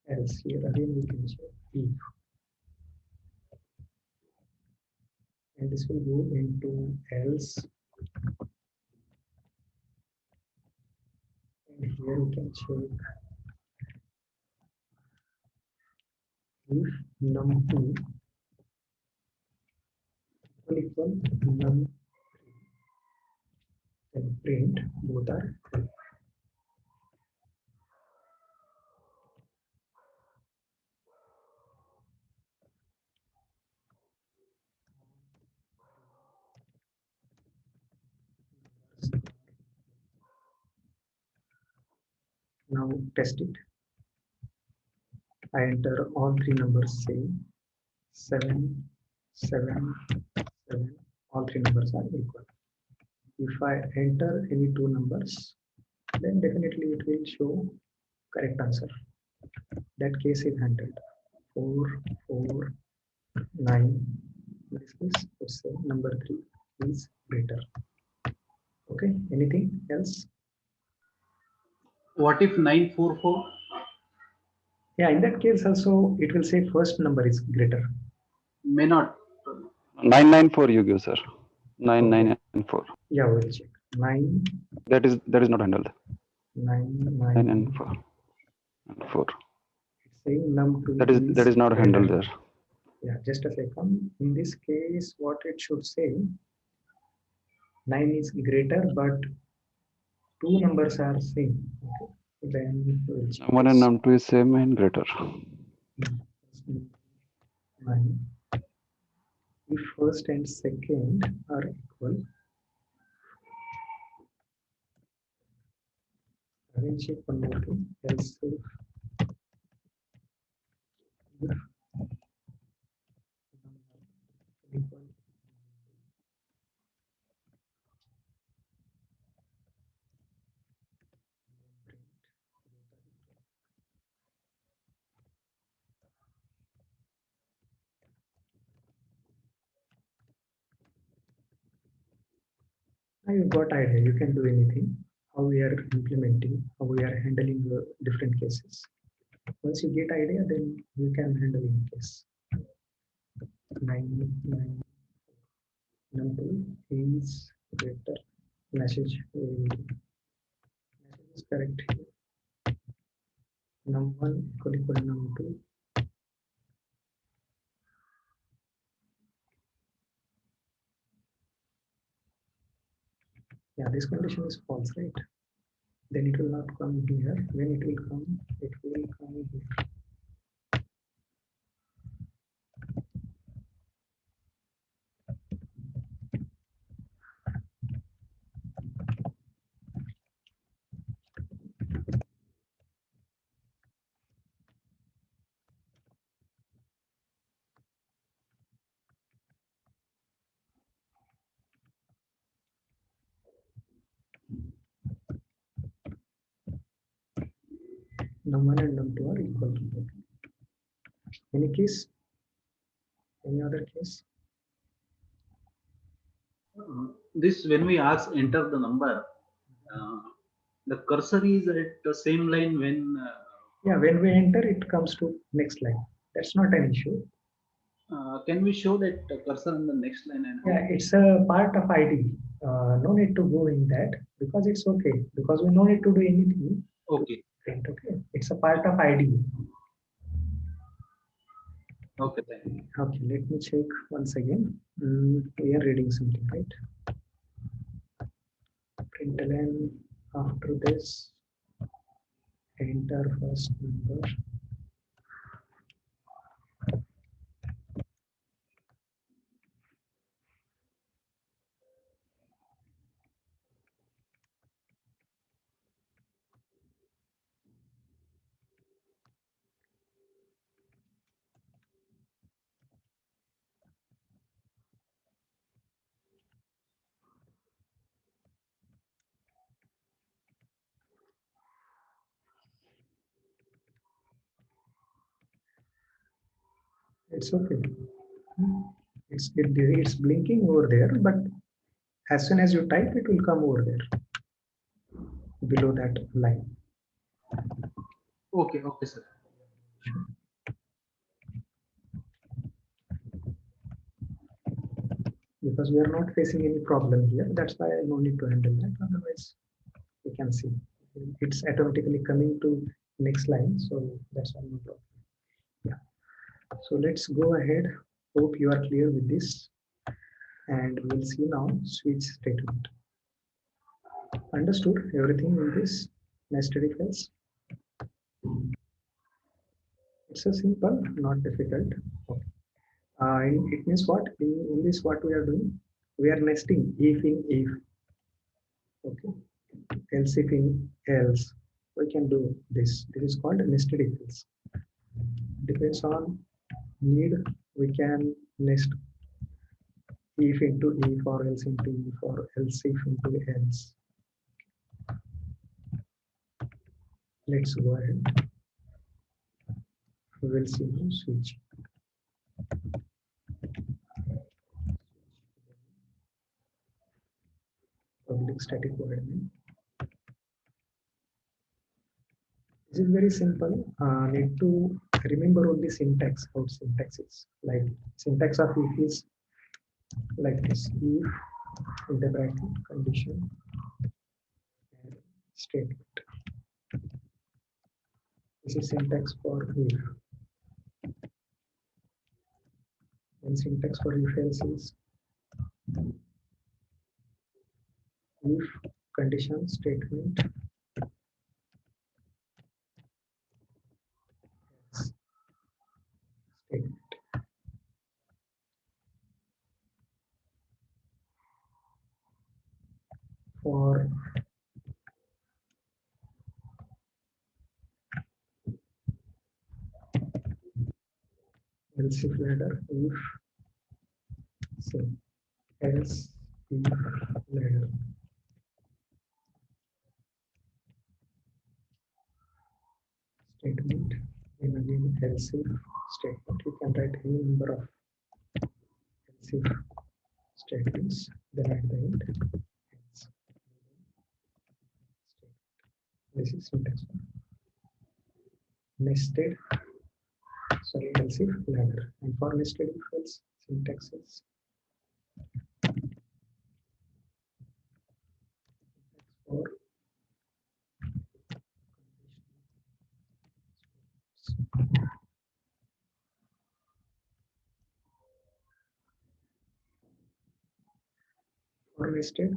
Speaker 1: Else here again we can check if. And this will go into else. And here we can check if num2 equal num3, then print both are true. Now test it. I enter all three numbers same 7, 7, 7. All three numbers are equal. If I enter any two numbers, then definitely it will show correct answer. That case is handled. 4, 4, 9. In this case, let's say number 3 is greater. Okay, anything else?
Speaker 4: What if 944?
Speaker 1: Yeah, in that case also it will say first number is greater.
Speaker 4: May not.
Speaker 9: 994 you give, sir. 994.
Speaker 1: Yeah, we'll check. 9,
Speaker 9: That is not handled.
Speaker 1: 9,
Speaker 9: 9
Speaker 1: 9.
Speaker 9: and 4. And 4.
Speaker 1: It's saying num2
Speaker 9: That is not
Speaker 1: greater.
Speaker 9: handled there.
Speaker 1: Yeah, just a second. In this case, what it should say, 9 is greater, but two numbers are same. Okay. Then we'll check
Speaker 9: Num1 and num2 is same and greater.
Speaker 1: 9. If first and second are equal, I will check one more thing. Else if equal, now you got idea. You can do anything. How we are implementing, how we are handling the different cases. Once you get idea, then you can handle any case. 9, 9. Number is greater. Message is correct here. Num1 equal num2. Yeah, this condition is false, right? Then it will not come here. When it will come here. Num1 and num2 are equal to both. Any case? Any other case?
Speaker 4: This when we ask enter the number, the cursor is at the same line when.
Speaker 1: Yeah, when we enter, it comes to next line. That's not an issue.
Speaker 4: Can we show that cursor on the next line? And
Speaker 1: yeah, it's a part of ID. No need to go in that because it's okay. Because we no need to do anything.
Speaker 4: Okay.
Speaker 1: Okay. It's a part of ID.
Speaker 4: Okay, thank you.
Speaker 1: Okay, let me check once again. We are reading something, right? Println after this, enter first number. It's okay. It's blinking over there, but as soon as you type, it will come over there below that line.
Speaker 4: Okay, okay, sir.
Speaker 1: Because we are not facing any problem here, that's why I no need to handle that. Otherwise, you can see it's automatically coming to next line, so that's why no problem. Yeah. So let's go ahead. Hope you are clear with this, and we'll see now switch statement. Understood everything in this nested if else? It's a simple, not difficult. Okay. It means what? In this, what we are doing? We are nesting if in if. Okay. Else if in else. We can do this. This is called nested if else. Depends on need. We can nest if into if or else into if or else if into else. Let's go ahead. We will see now switch. Public static void main. This is very simple. Need to remember only syntax. How syntax is like syntax of if is like this: if in the bracket condition and statement. This is syntax for if. And syntax for if else is if condition statement statement. For else if ladder if so else if ladder. Statement and again else if statement. You can write any number of else if statements, then at the end else. This is syntax for nested, sorry, else if ladder. And for nested if else, syntax is for nested.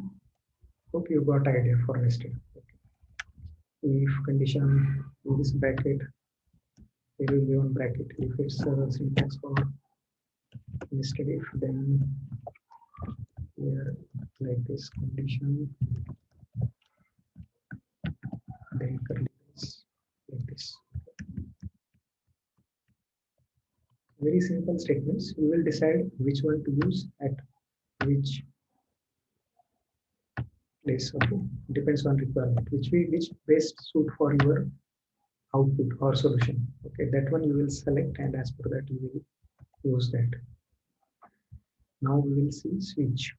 Speaker 1: Hope you got idea for nested. Okay. If condition in this bracket, it will be on bracket. If it's syntax for nested if, then here like this condition, then curly brace like this. Very simple statements. We will decide which one to use at which place. Okay, depends on requirement. Which best suit for your output or solution. Okay, that one you will select, and as per that you will use that. Now we will see switch.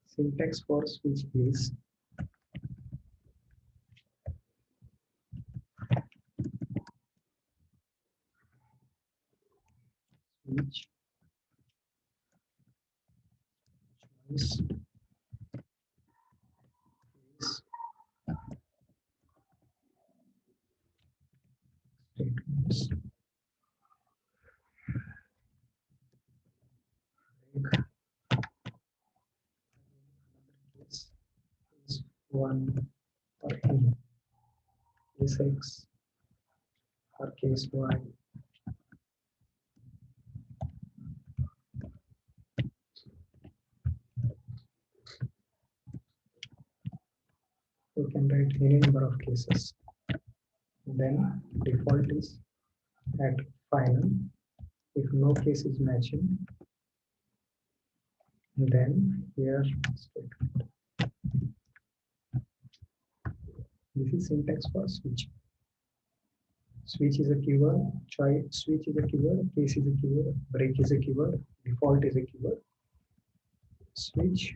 Speaker 1: Syntax for switch is switch choice is statements is one or n, case x or case y. You can write any number of cases. Then default is at final. If no case is matching, then here statement. This is syntax for switch. Switch is a keyword, choice switch is a keyword, case is a keyword, break is a keyword, default is a keyword. Switch,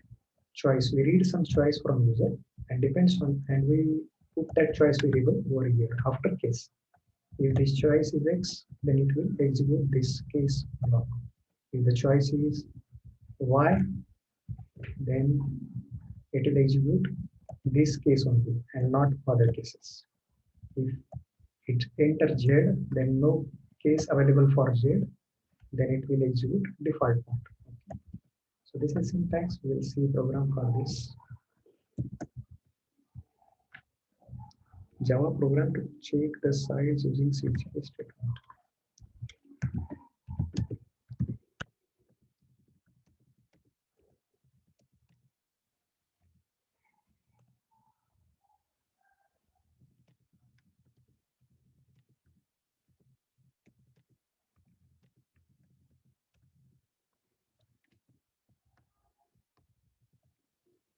Speaker 1: choice. We read some choice from user and depends on, and we put that choice variable over here after case. If this choice is X, then it will execute this case block. If the choice is Y, then it will execute this case only and not other cases. If it enters Z, then no case available for Z, then it will execute default mode. Okay. So this is syntax. We will see program for this. Java program to check the size using switch case statement.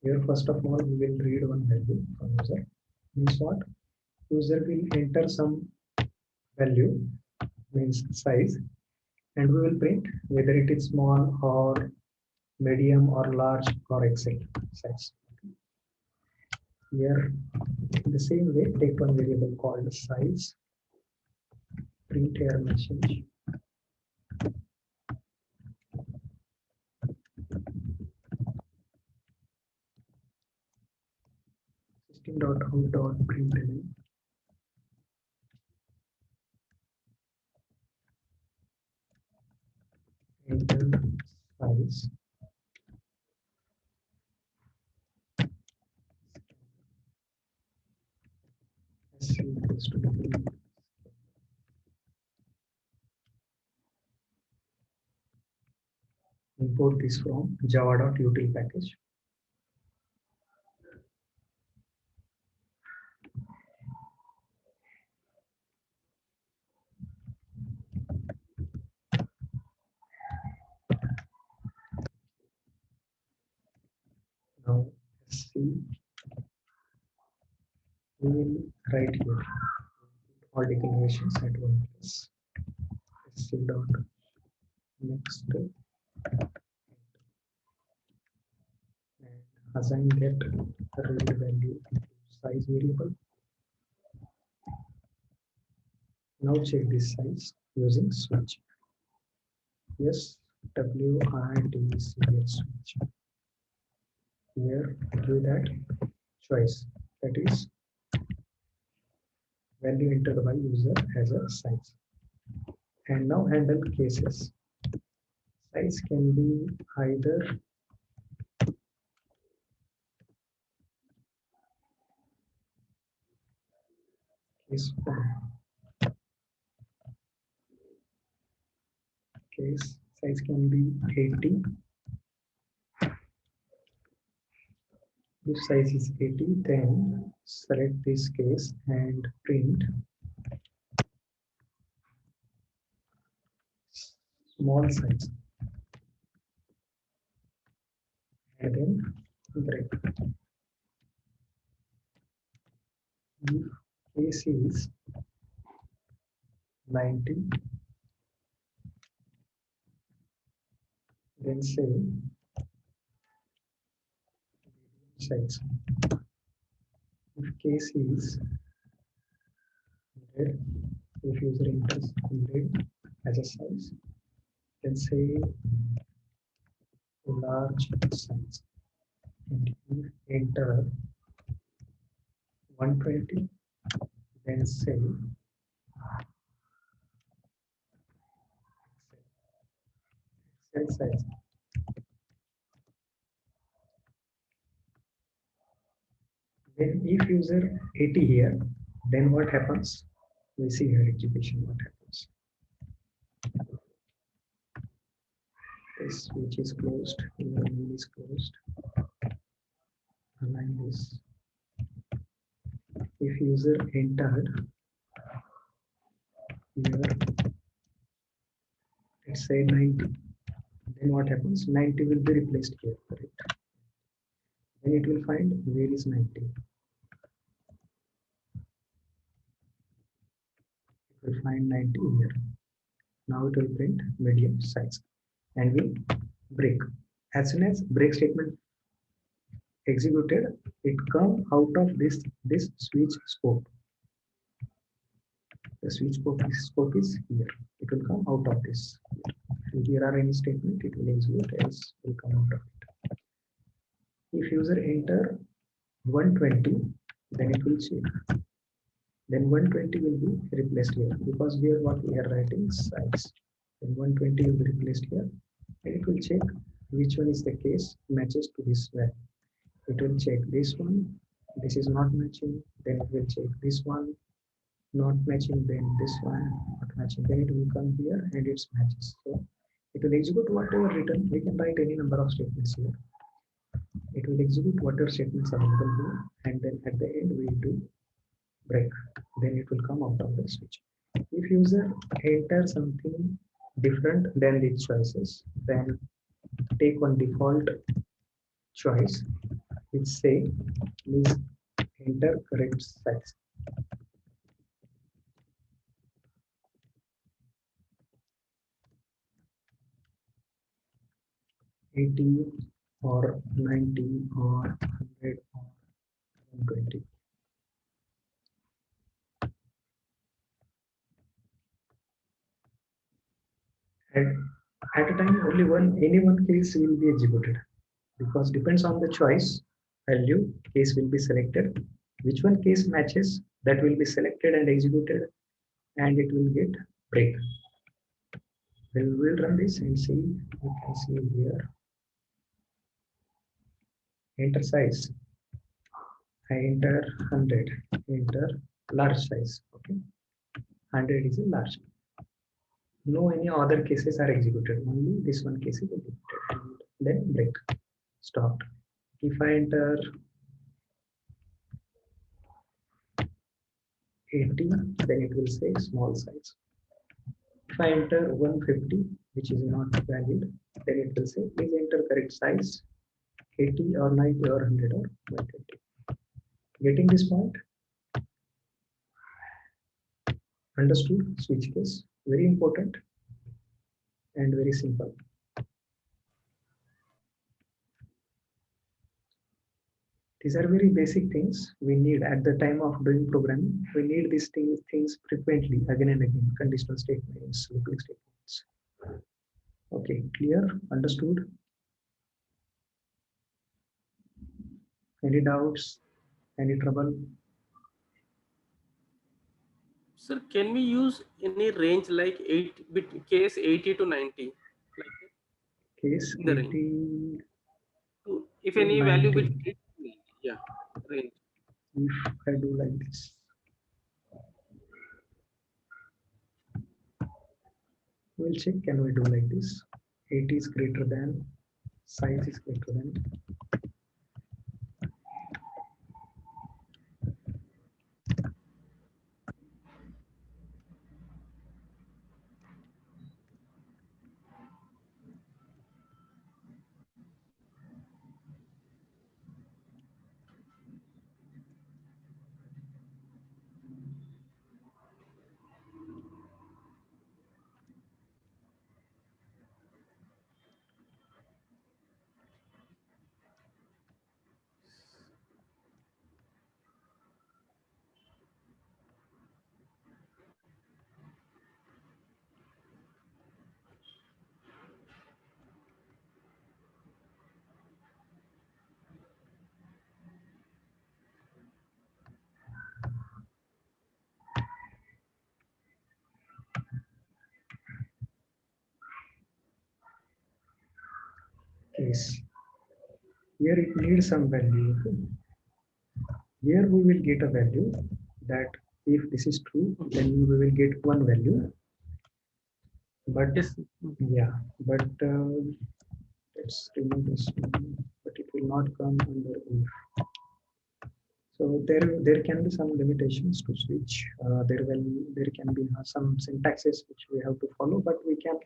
Speaker 1: Here, first of all, we will read one value from user. Means what? User will enter some value, means size, and we will print whether it is small or medium or large or Excel size. Here, in the same way, take one variable called size, print here message. System.out.println enter size s equals to import this from java.util package. Now sc we will write here all declarations at one place. Sc dot next and assign that read value into size variable. Now check this size using switch. Yes, WIDCH switch. Here give that choice, that is value entered by user as a size. And now handle cases. Size can be either case form. Case size can be 80. If size is 80, then select this case and print small size and then break. If case is 90, then say size. If case is 100, if user enters 100 as a size, then say large size. And if enter 120, then say Excel size. Then if user 80 here, then what happens? We see here execution what happens. This switch is closed, here main is closed. Align this. If user entered here, let's say 90, then what happens? 90 will be replaced here, correct? Then it will find where is 90. It We'll find 90 here. Now it will print medium size and we break. As soon as break statement executed, it come out of this switch scope. The switch scope is here. It will come out of this. If here are any statement, it will execute, else will come out of it. If user enter 120, then it will check. Then 120 will be replaced here because here what we are writing size. Then 120 will be replaced here, and it will check which one is the case matches to this value. It will check this one. This is not matching. Then it will check this one. Not matching, then this one not matching, then it will come here and it matches. So it will execute whatever written. We can write any number of statements here. It will execute whatever statements available here, and then at the end we do break. Then it will come out of the switch. If user enter something different than these choices, then take one default choice which say please enter correct size. 80 or 90 or 100 or 120. And at a time only any one case will be executed because depends on the choice value, case will be selected. Which one case matches, that will be selected and executed, and it will get break. We'll run this and see. You can see here. Enter size. I enter 100. Enter large size. Okay, 100 is a large. No any other cases are executed. Only this one case is executed. And then break. Stopped. If I enter 80, then it will say small size. If I enter 150, which is not valid, then it will say please enter correct size, 80 or 90 or 100 or 120. Getting this point? Understood? Switch case, very important and very simple. These are very basic things we need at the time of doing programming. We need these things frequently, again and again. Conditional statements, looping statements. Okay, clear? Understood? Any doubts? Any trouble?
Speaker 5: Sir, can we use any range like 8-bit case 80 to 90? Like
Speaker 1: Case
Speaker 5: the
Speaker 1: 80.
Speaker 5: range. If any value will be, yeah, range.
Speaker 1: If I do like this, we'll check. Can we do like this? 80 is greater than, size is greater than. Case. Here it needs some value. Here we will get a value that if this is true, then we will get one value. But
Speaker 5: yes,
Speaker 1: yeah, but let's remove this one, but it will not come under if. So there can be some limitations to switch. There can be some syntaxes which we have to follow, but we can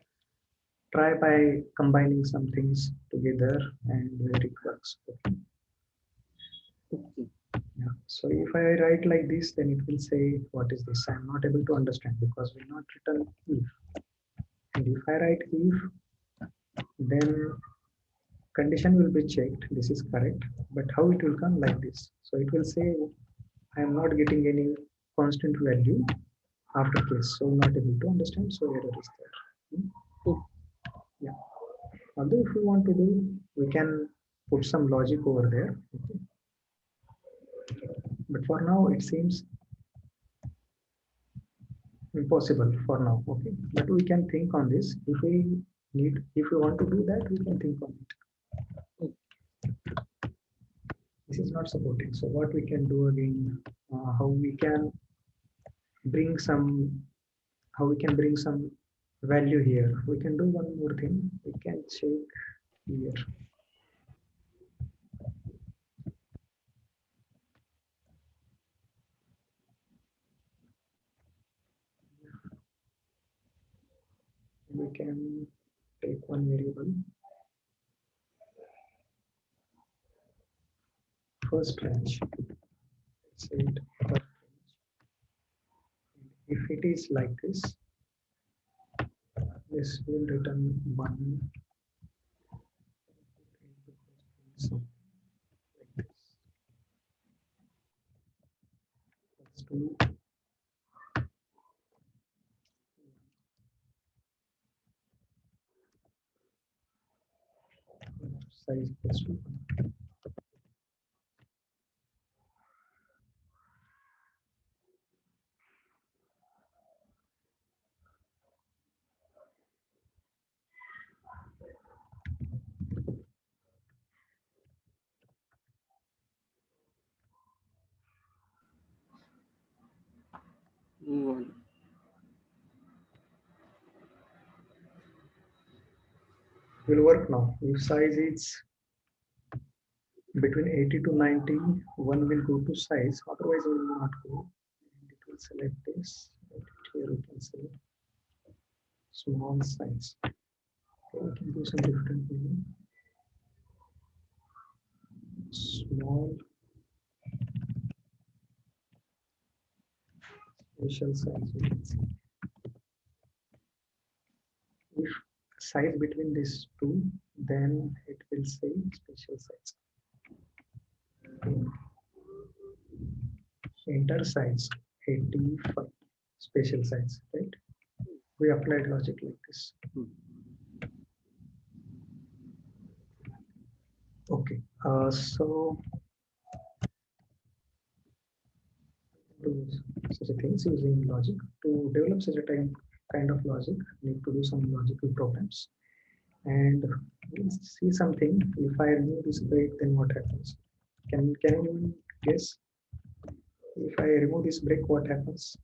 Speaker 1: try by combining some things together and where it works. Okay.
Speaker 5: okay.
Speaker 1: Yeah. So if I write like this, then it will say, what is this? I'm not able to understand because we've not written if. And if I write if, then condition will be checked. This is correct, but how it will come like this? So it will say, I am not getting any constant value after case, so not able to understand. So error is there. Yeah. Although if we want to do, we can put some logic over there. Okay. But for now, it seems impossible for now. Okay, but we can think on this. If we want to do that, we can think on it. This is not supporting. So what we can do again? How we can bring some value here. We can do one more thing. We can check here. We can take one variable. First range. Let's say it first range. If it is like this, this will return 1. So like this. Let's do size equals to 1. Will work now. If size is between 80 to 90, one will go to size, otherwise it will not go. And it will select this. Here we can say small size. Okay, we can do some different thing. Small special size. We can see. If size between these two, then it will say special size. Enter size 85, special size, right? We applied logic like this. Okay, so do such a things using logic. To develop such a kind of logic, need to do some logical programs. And we'll see something. If I remove this break, then what happens? Can anyone guess? If I remove this break, what happens?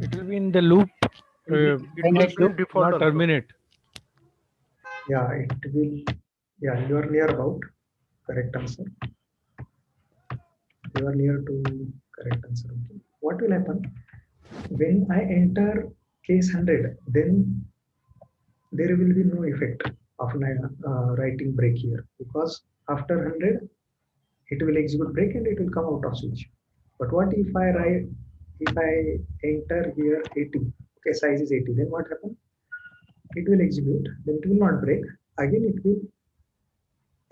Speaker 8: It will be in the loop. Not terminate.
Speaker 1: Yeah, it will. Yeah, you are near about correct answer. You are near to correct answer. Okay. What will happen when I enter case 100? Then there will be no effect of writing break here, because after 100 it will execute break and it will come out of switch. But what if I enter here 80? Okay, size is 80. Then what happens? It will execute. Then it will not break. Again, it will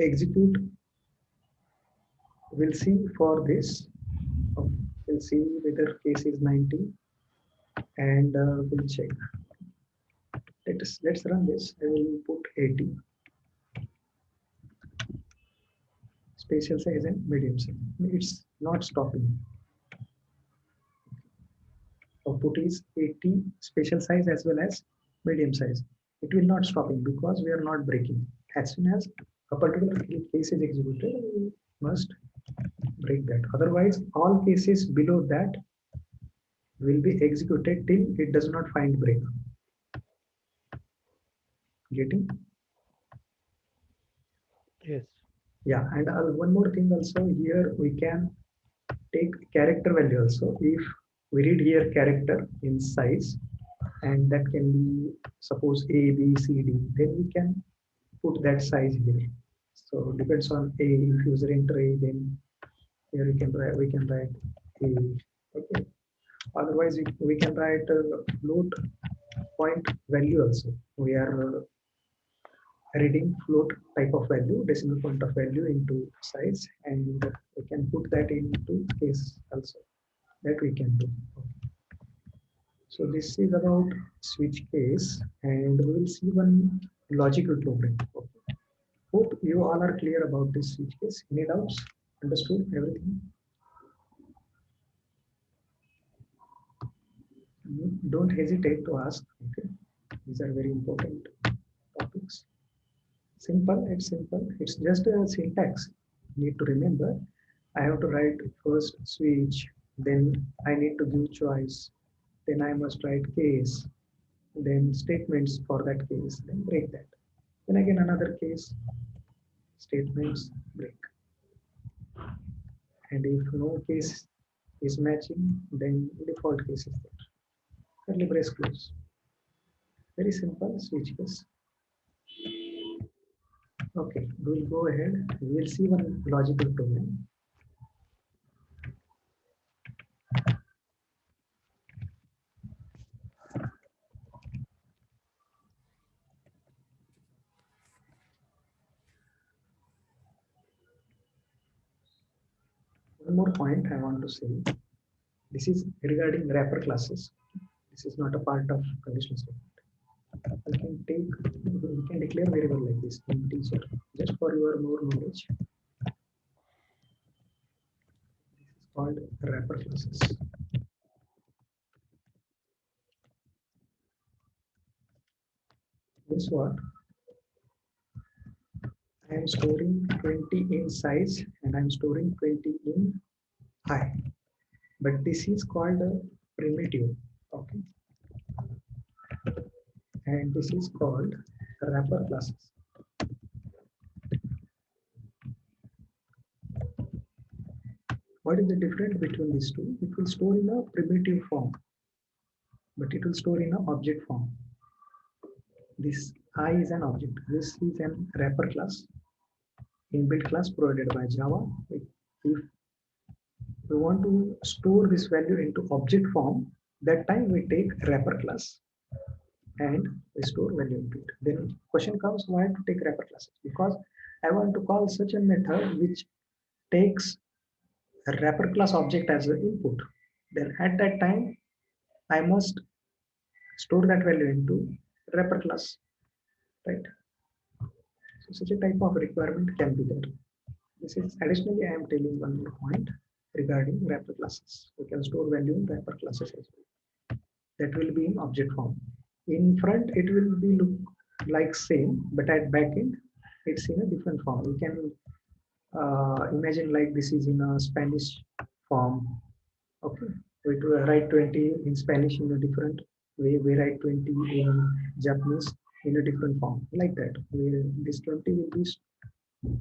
Speaker 1: execute. We'll see for this. We'll see whether case is 90, and we'll check. Let's run this. I will put 80. Spatial size and medium size. It's not stopping. Output is 80 spatial size as well as medium size. It will not stopping because we are not breaking. As soon as a particular case is executed, we must break that. Otherwise, all cases below that will be executed till it does not find break. Getting?
Speaker 3: Yes.
Speaker 1: Yeah, and one more thing also here, we can take character value also. If we read here character in size, and that can be suppose A, B, C, D, then we can put that size here. So depends on A. If user enter A, then here we can write A. Okay. Otherwise, we can write float point value also. We are reading float type of value, decimal point of value into size, and we can put that into case also. That we can do. So this is about switch case, and we will see one logical program. Okay. Hope you all are clear about this switch case. Any doubts? Understood everything? Don't hesitate to ask. Okay. These are very important topics. Simple, it's simple. It's just a syntax. You need to remember. I have to write first switch, then I need to give choice, then I must write case, then statements for that case, then break that. Then again another case, statements, break. And if no case is matching, then default case is there. Curly brace close. Very simple switch case. Okay, we'll go ahead. We'll see one logical program. One more point I want to say. This is regarding wrapper classes. This is not a part of conditional statement. We can declare variable like this integer just for your more knowledge. This is called wrapper classes. Guess what? I am storing 20 in size and I am storing 20 in height. But this is called a primitive. Okay. And this is called wrapper classes. What is the difference between these two? It will store in a primitive form, but it will store in an object form. This I is an object. This is an wrapper class, inbuilt class provided by Java. If we want to store this value into object form, that time we take wrapper class and we store value into it. Then question comes, why to take wrapper classes? Because I want to call such a method which takes a wrapper class object as an input. Then at that time, I must store that value into wrapper class, right? So such a type of requirement can be there. This is additionally, I am telling one more point regarding wrapper classes. We can store value in wrapper classes as well. That will be in object form. In front, it will be look like same, but at backend, it's in a different form. We can imagine like this is in a Spanish form. Okay, we write 20 in Spanish in a different way. We write 20 in Japanese in a different form, like that. Where this 20 will be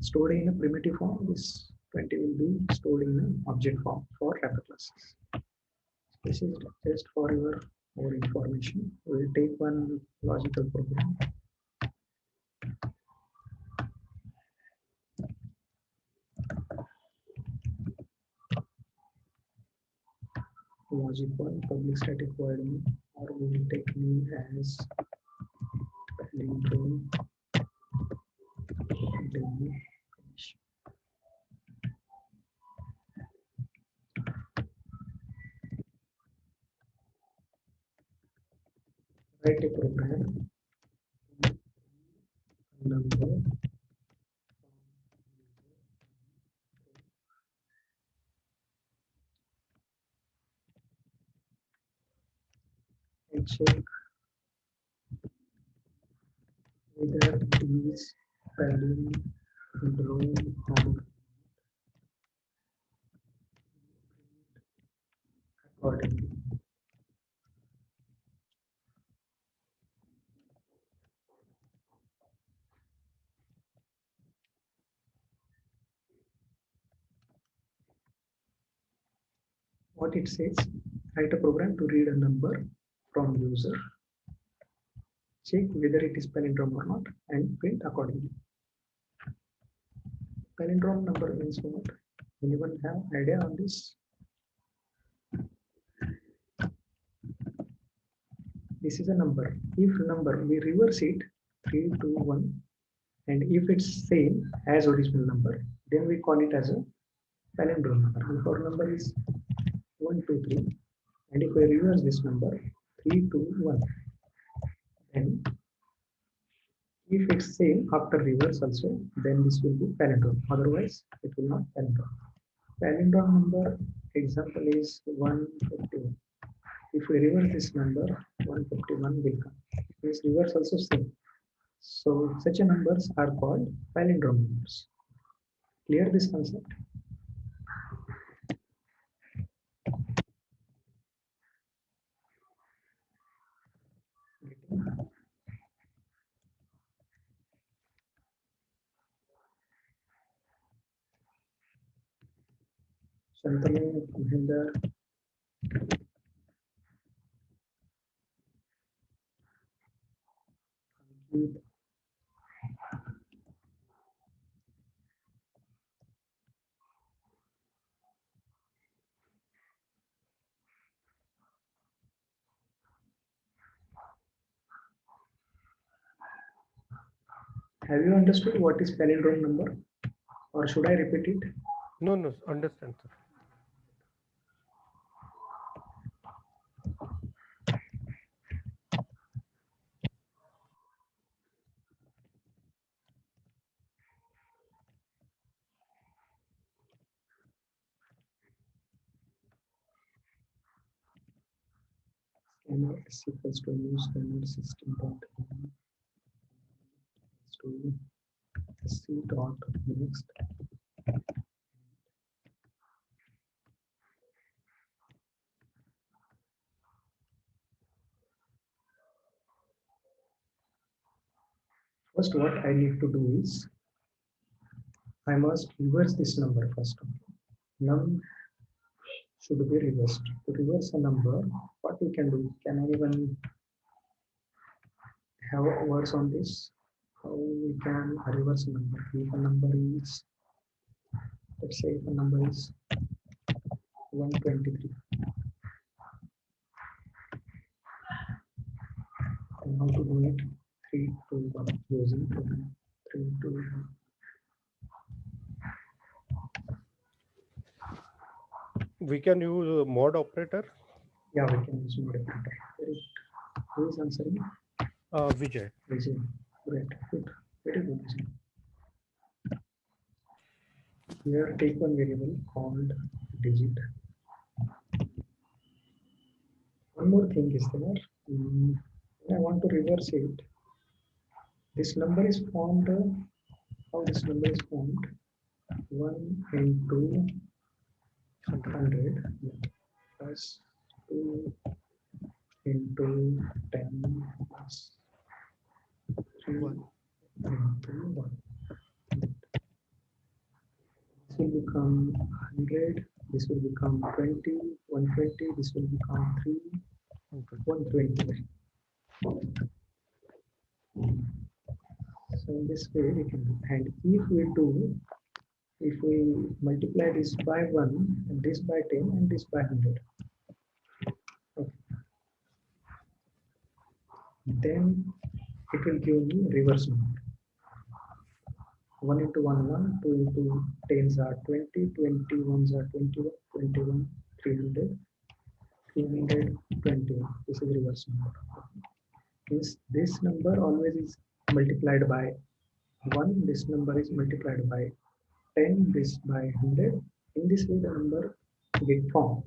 Speaker 1: stored in a primitive form. This 20 will be stored in an object form for wrapper classes. This is just for your more information. We'll take one logical program. Logic one, public static void main, or we will take me as pending role demo condition. Write a program number and check whether these value drawn or accordingly. What it says, write a program to read a number from user, check whether it is palindrome or not, and print accordingly. Palindrome number means what? Anyone have idea on this? This is a number. If number we reverse it 3, 2, 1, and if it's same as original number, then we call it as a palindrome number. If our number is 1, 2, 3, and if we reverse this number 3, 2, 1, then if it's same after reverse also, then this will be palindrome. Otherwise, it will not palindrome. Palindrome number example is 151. If we reverse this number, 151 will come. This reverse also same. So such a numbers are called palindrome numbers. Clear this concept? Shantanu, Mahinder. Have you understood what is palindrome number, or should I repeat it?
Speaker 3: No, understand, sir.
Speaker 1: Scanner is equals to new scanner system dot to c dot next. First, what I need to do is I must reverse this number first. Num should be reversed. To reverse a number, what we can do? Can anyone have words on this? How we can reverse a number? If a number is, let's say, if a number is 123, and how to do it? 3, 2, 1 using 3, 2, 1.
Speaker 3: We can use mod operator.
Speaker 1: Yeah, we can use mod operator. Who is answering?
Speaker 3: Vijay.
Speaker 1: Vijay. Great. Good. Very good. Vijay. Here, take one variable called digit. One more thing is there. I want to reverse it. This number is formed. How this number is formed? 1 into 100 plus 2 into 10 plus 3 into 1. This will become 100. This will become 20, 120. This will become 3, 120. So in this way we can do. And if we multiply this by 1 and this by 10 and this by 100, okay, then it will give me reverse number. 1 into 1, 1, 2 into 10s are 20, 21s are 21, 21, 300, 321. This is reverse number. Means this number always is multiplied by 1, this number is multiplied by 10, this by 100. In this way the number get formed.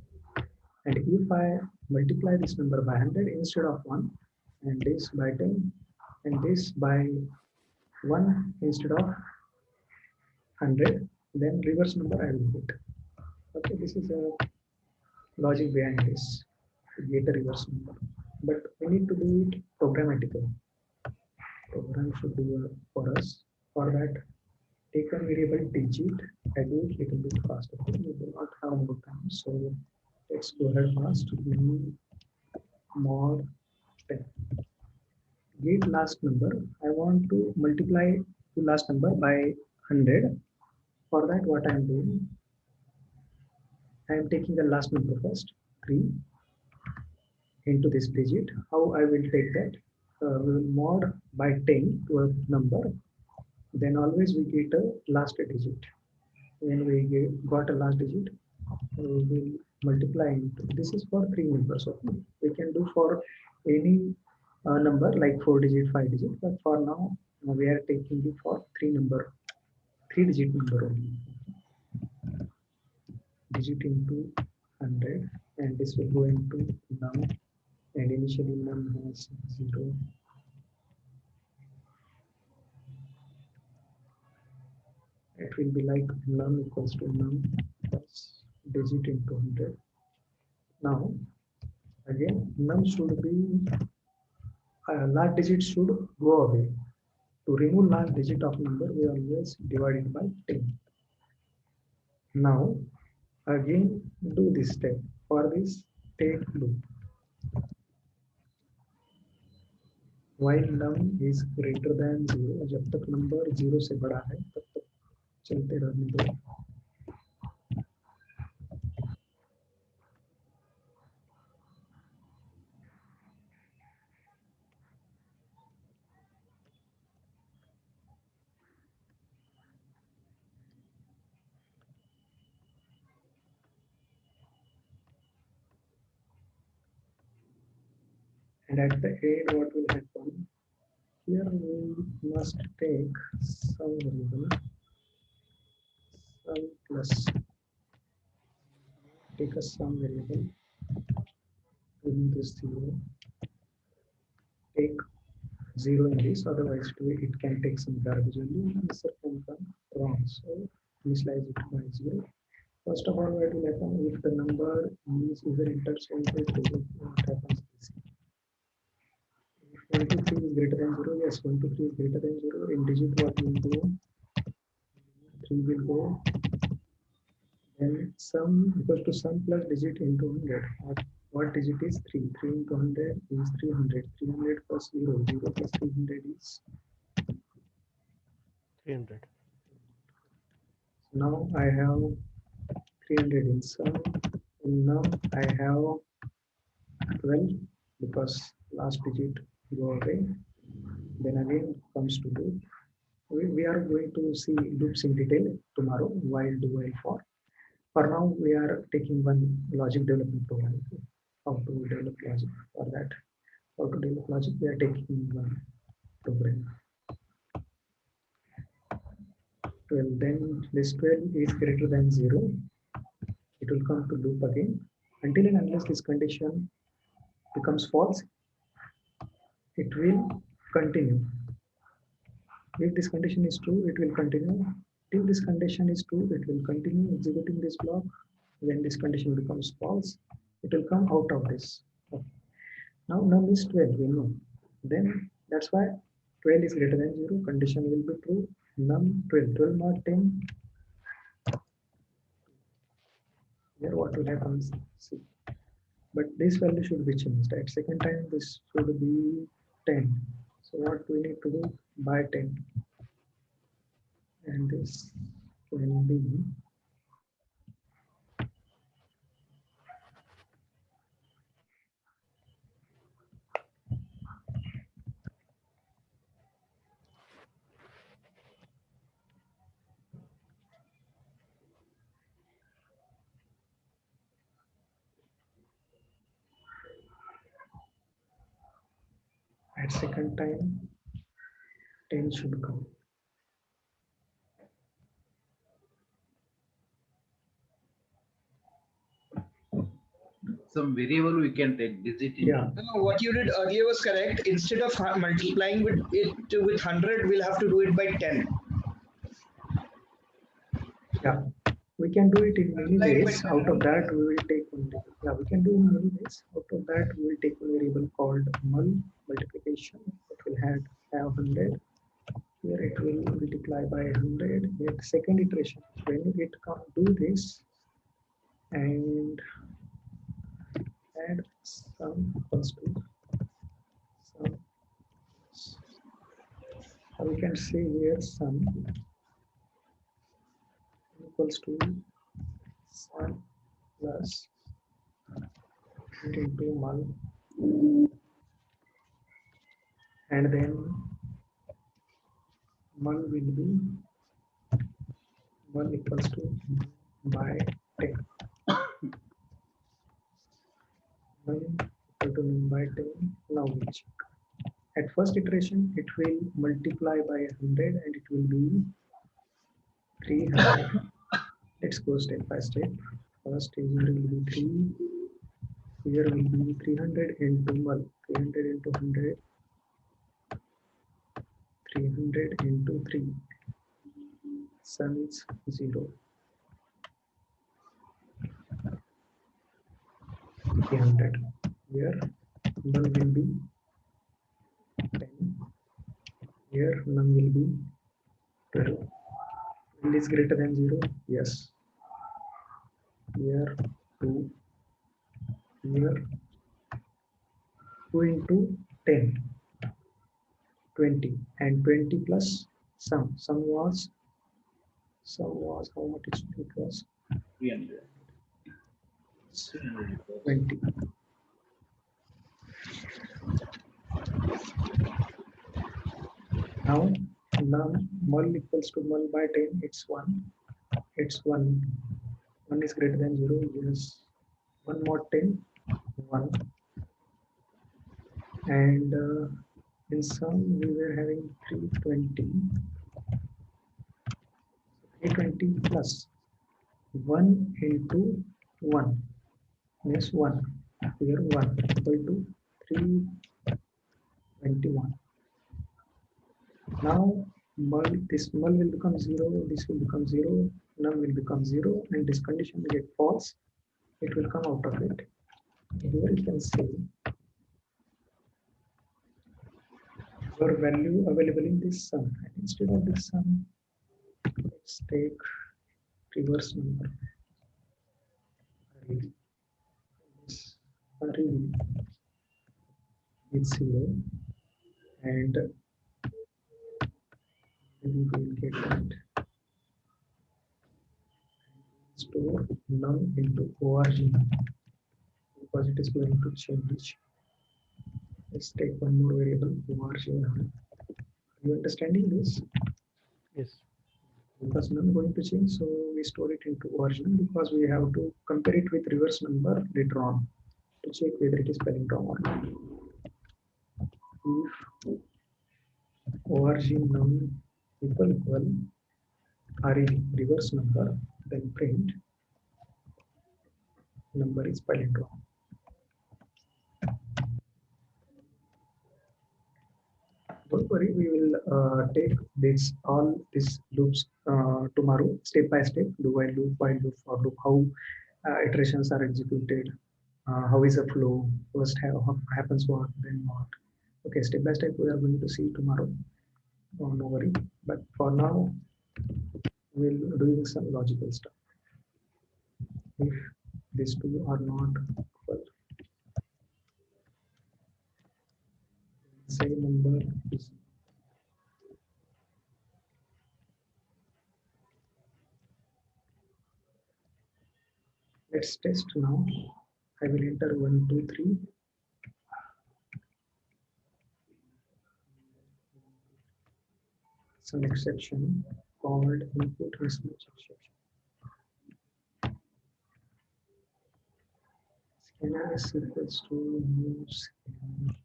Speaker 1: And if I multiply this number by 100 instead of 1, and this by 10, and this by 1 instead of 100, then reverse number I will get. Okay, this is a logic behind this to get a reverse number. But we need to do it programmatically. Program should do for us. For that, take a variable digit. I do it a little bit faster. We do not have more time, so let's go ahead fast. Mod 10. Get last number. I want to multiply the last number by 100. for that, what I'm doing, I'm taking the last number first, 3, into this digit. How I will take that? We will mod by 10 to a number. Then always we get a last digit. When we got a last digit, we will multiply into. This is for 3 numbers. Okay? We can do for any number like 4 digit, 5 digit, but for now we are taking it for 3 digit number only. Digit into 100, and this will go into num, and initially num has 0. It will be like num equals to num plus digit into 100. Now again, num should be last digit should go away. To remove last digit of number, we always divide it by 10. Now again do this step. For this, take loop. While num is greater than 0, जब तक number 0 से बड़ा है तब तक चलते रहने दो. And at the end, what will happen? Here we must take some variable, sum plus, take a sum variable, remove this 0, take 0 in this, otherwise it can take some garbage value and answer can come wrong. So initialize it by 0. First of all, what will happen if the number is either enters into what happens? If 1 to 3 is greater than 0, yes, 1 to 3 is greater than 0. In digit, what will go? 3 will go. Then sum equals to sum plus digit into 100. What digit is 3? 3 into 100 is 300. 300 plus 0. 0 plus 300 is
Speaker 3: 300.
Speaker 1: Now I have 300 in sum. And now I have 12 because last digit go away. Then again comes to loop. We are going to see loops in detail tomorrow. While do, while for. For now, we are taking one logic development program. How to develop logic for that. How to develop logic, we are taking one program. 12, then this 12 is greater than 0. It will come to loop again. Until and unless this condition becomes false, it will continue. If this condition is true, it will continue. If this condition is true, it will continue executing this block. When this condition becomes false, it will come out of this. Okay. Now num is 12, we know. Then that's why 12 is greater than 0. Condition will be true. Num 12, 12 not 10. Here what will happen? See. But this value should be changed. At second time, this should be 10. So what we need to do? By 10. And this can be at second time 10 should come.
Speaker 4: Some variable we can take digit.
Speaker 1: Yeah.
Speaker 6: No, what you did earlier was correct. Instead of multiplying with it with 100, we'll have to do it by 10.
Speaker 1: Yeah. We can do it in many
Speaker 6: Like
Speaker 1: ways.
Speaker 6: by
Speaker 1: Out of that, we will take one. Yeah, we can do in many ways. Out of that, we will take a variable called multiplication. It will have 100. Here it will multiply by 100. Here second iteration. When it do this and add sum equals to sum. We can say here sum equals to sun plus heat into mul, and then mul will be mul equals to by 10. Mul equal to by 10. Now we check. At first iteration, it will multiply by 100 and it will be 300. Let's go step by step. First is will be 3. Here will be 300 into mul. 300 into 100. 300 into 3. Sun is 0. 300. Here mul will be 10. Here none will be 12. Will is greater than 0? Yes. Here 2. Here 2 into 10. 20. And 20 plus sum. Sum was how much it was?
Speaker 4: 300.
Speaker 1: 20. Now mul equals to mul by 10. It's 1. It's 1. 1 is greater than 0. Yes. 1 more 10. 1. And in sum we were having 320. 320 plus 1 into 1 means 1. Here 1 equal to 321. Now this mul will become 0, this will become 0, none will become 0, and this condition will get false. It will come out of it. Here you can see your value available in this sum, and instead of this sum, let's take reverse number. Array is 0, and we will get that. Store none into origin because it is going to change. Let's take one more variable, origin. Are you understanding this?
Speaker 3: Yes.
Speaker 1: Because none going to change, so we store it into origin because we have to compare it with reverse number later on to check whether it is palindrome or not. If origin none equal array reverse number, then print number is palindrome. Don't worry, we will take all these loops tomorrow, step by step, do while loop, for loop, how iterations are executed, how is the flow, first happens what, then what. Okay, step by step we are going to see tomorrow. Oh, no worry, but for now we'll doing some logical stuff. If these two are not equal, say number is let's test now. I will enter 1, 2, 3. Some exception called input mismatch exception. Scanner is equals to new scanner.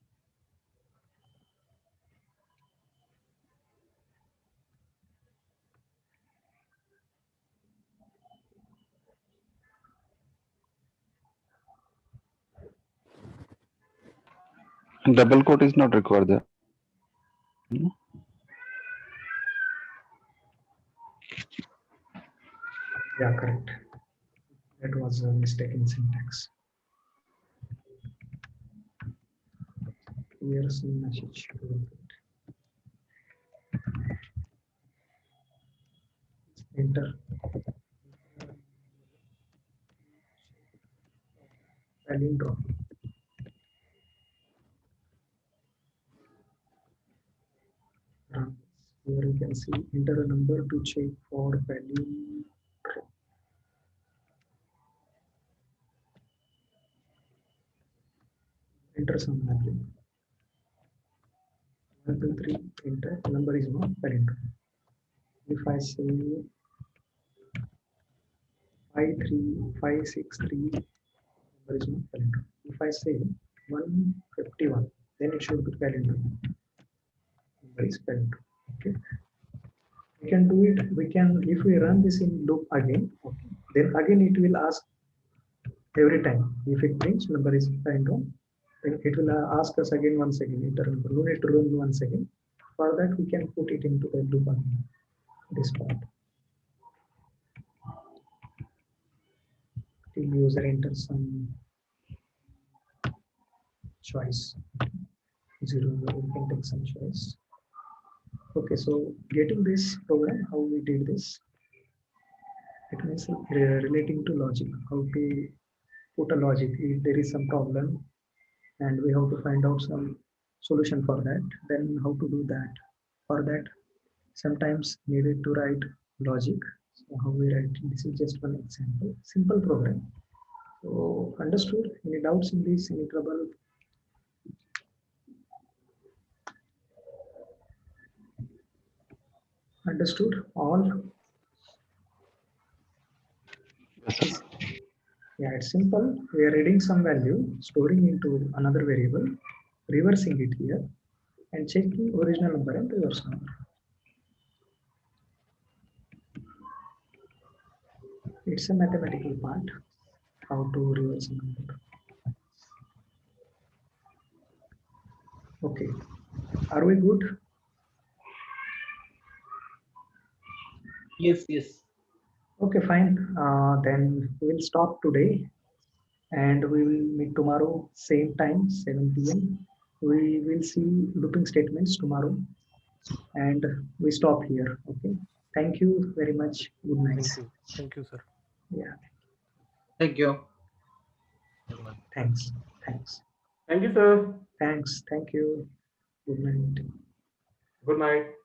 Speaker 9: Double quote is not required there.
Speaker 1: Yeah, correct. That was a mistake in syntax. Here's a message. Enter. Palindrome. Here you can see enter a number to check for palindrome. enter some value. 1, 2, 3, enter. Number is not valid. If I say 53563, number is not valid. If I say 151, then it should be valid. Number is valid. Okay. We can do it. We can, if we run this in loop again, okay, then again it will ask every time. If it prints number is random, then it will ask us again once again enter number. We need to run once again. For that, we can put it into the loop again. This part. The user enters some choice. 0, we can take some choice. Okay, so getting this program, how we did this? It means relating to logic, how to put a logic. If there is some problem and we have to find out some solution for that, then how to do that? For that, sometimes needed to write logic. So how we write, this is just one example, simple program. So understood? Any doubts in this, any trouble? Understood all?
Speaker 9: Yes.
Speaker 1: Yeah, it's simple. We are reading some value, storing into another variable, reversing it here, and checking original number and reverse number. It's a mathematical part, how to reverse a number. Okay, are we good?
Speaker 10: Yes, yes.
Speaker 1: Okay, fine. Then we'll stop today and we will meet tomorrow, same time, 7 p.m. We will see looping statements tomorrow and we stop here. Okay. Thank you very much. Good night.
Speaker 3: Thank you, sir.
Speaker 1: Yeah.
Speaker 10: Thank you.
Speaker 1: Thanks. Thanks.
Speaker 11: Thank you, sir.
Speaker 1: Thanks. Thank you. Good night.
Speaker 11: Good night.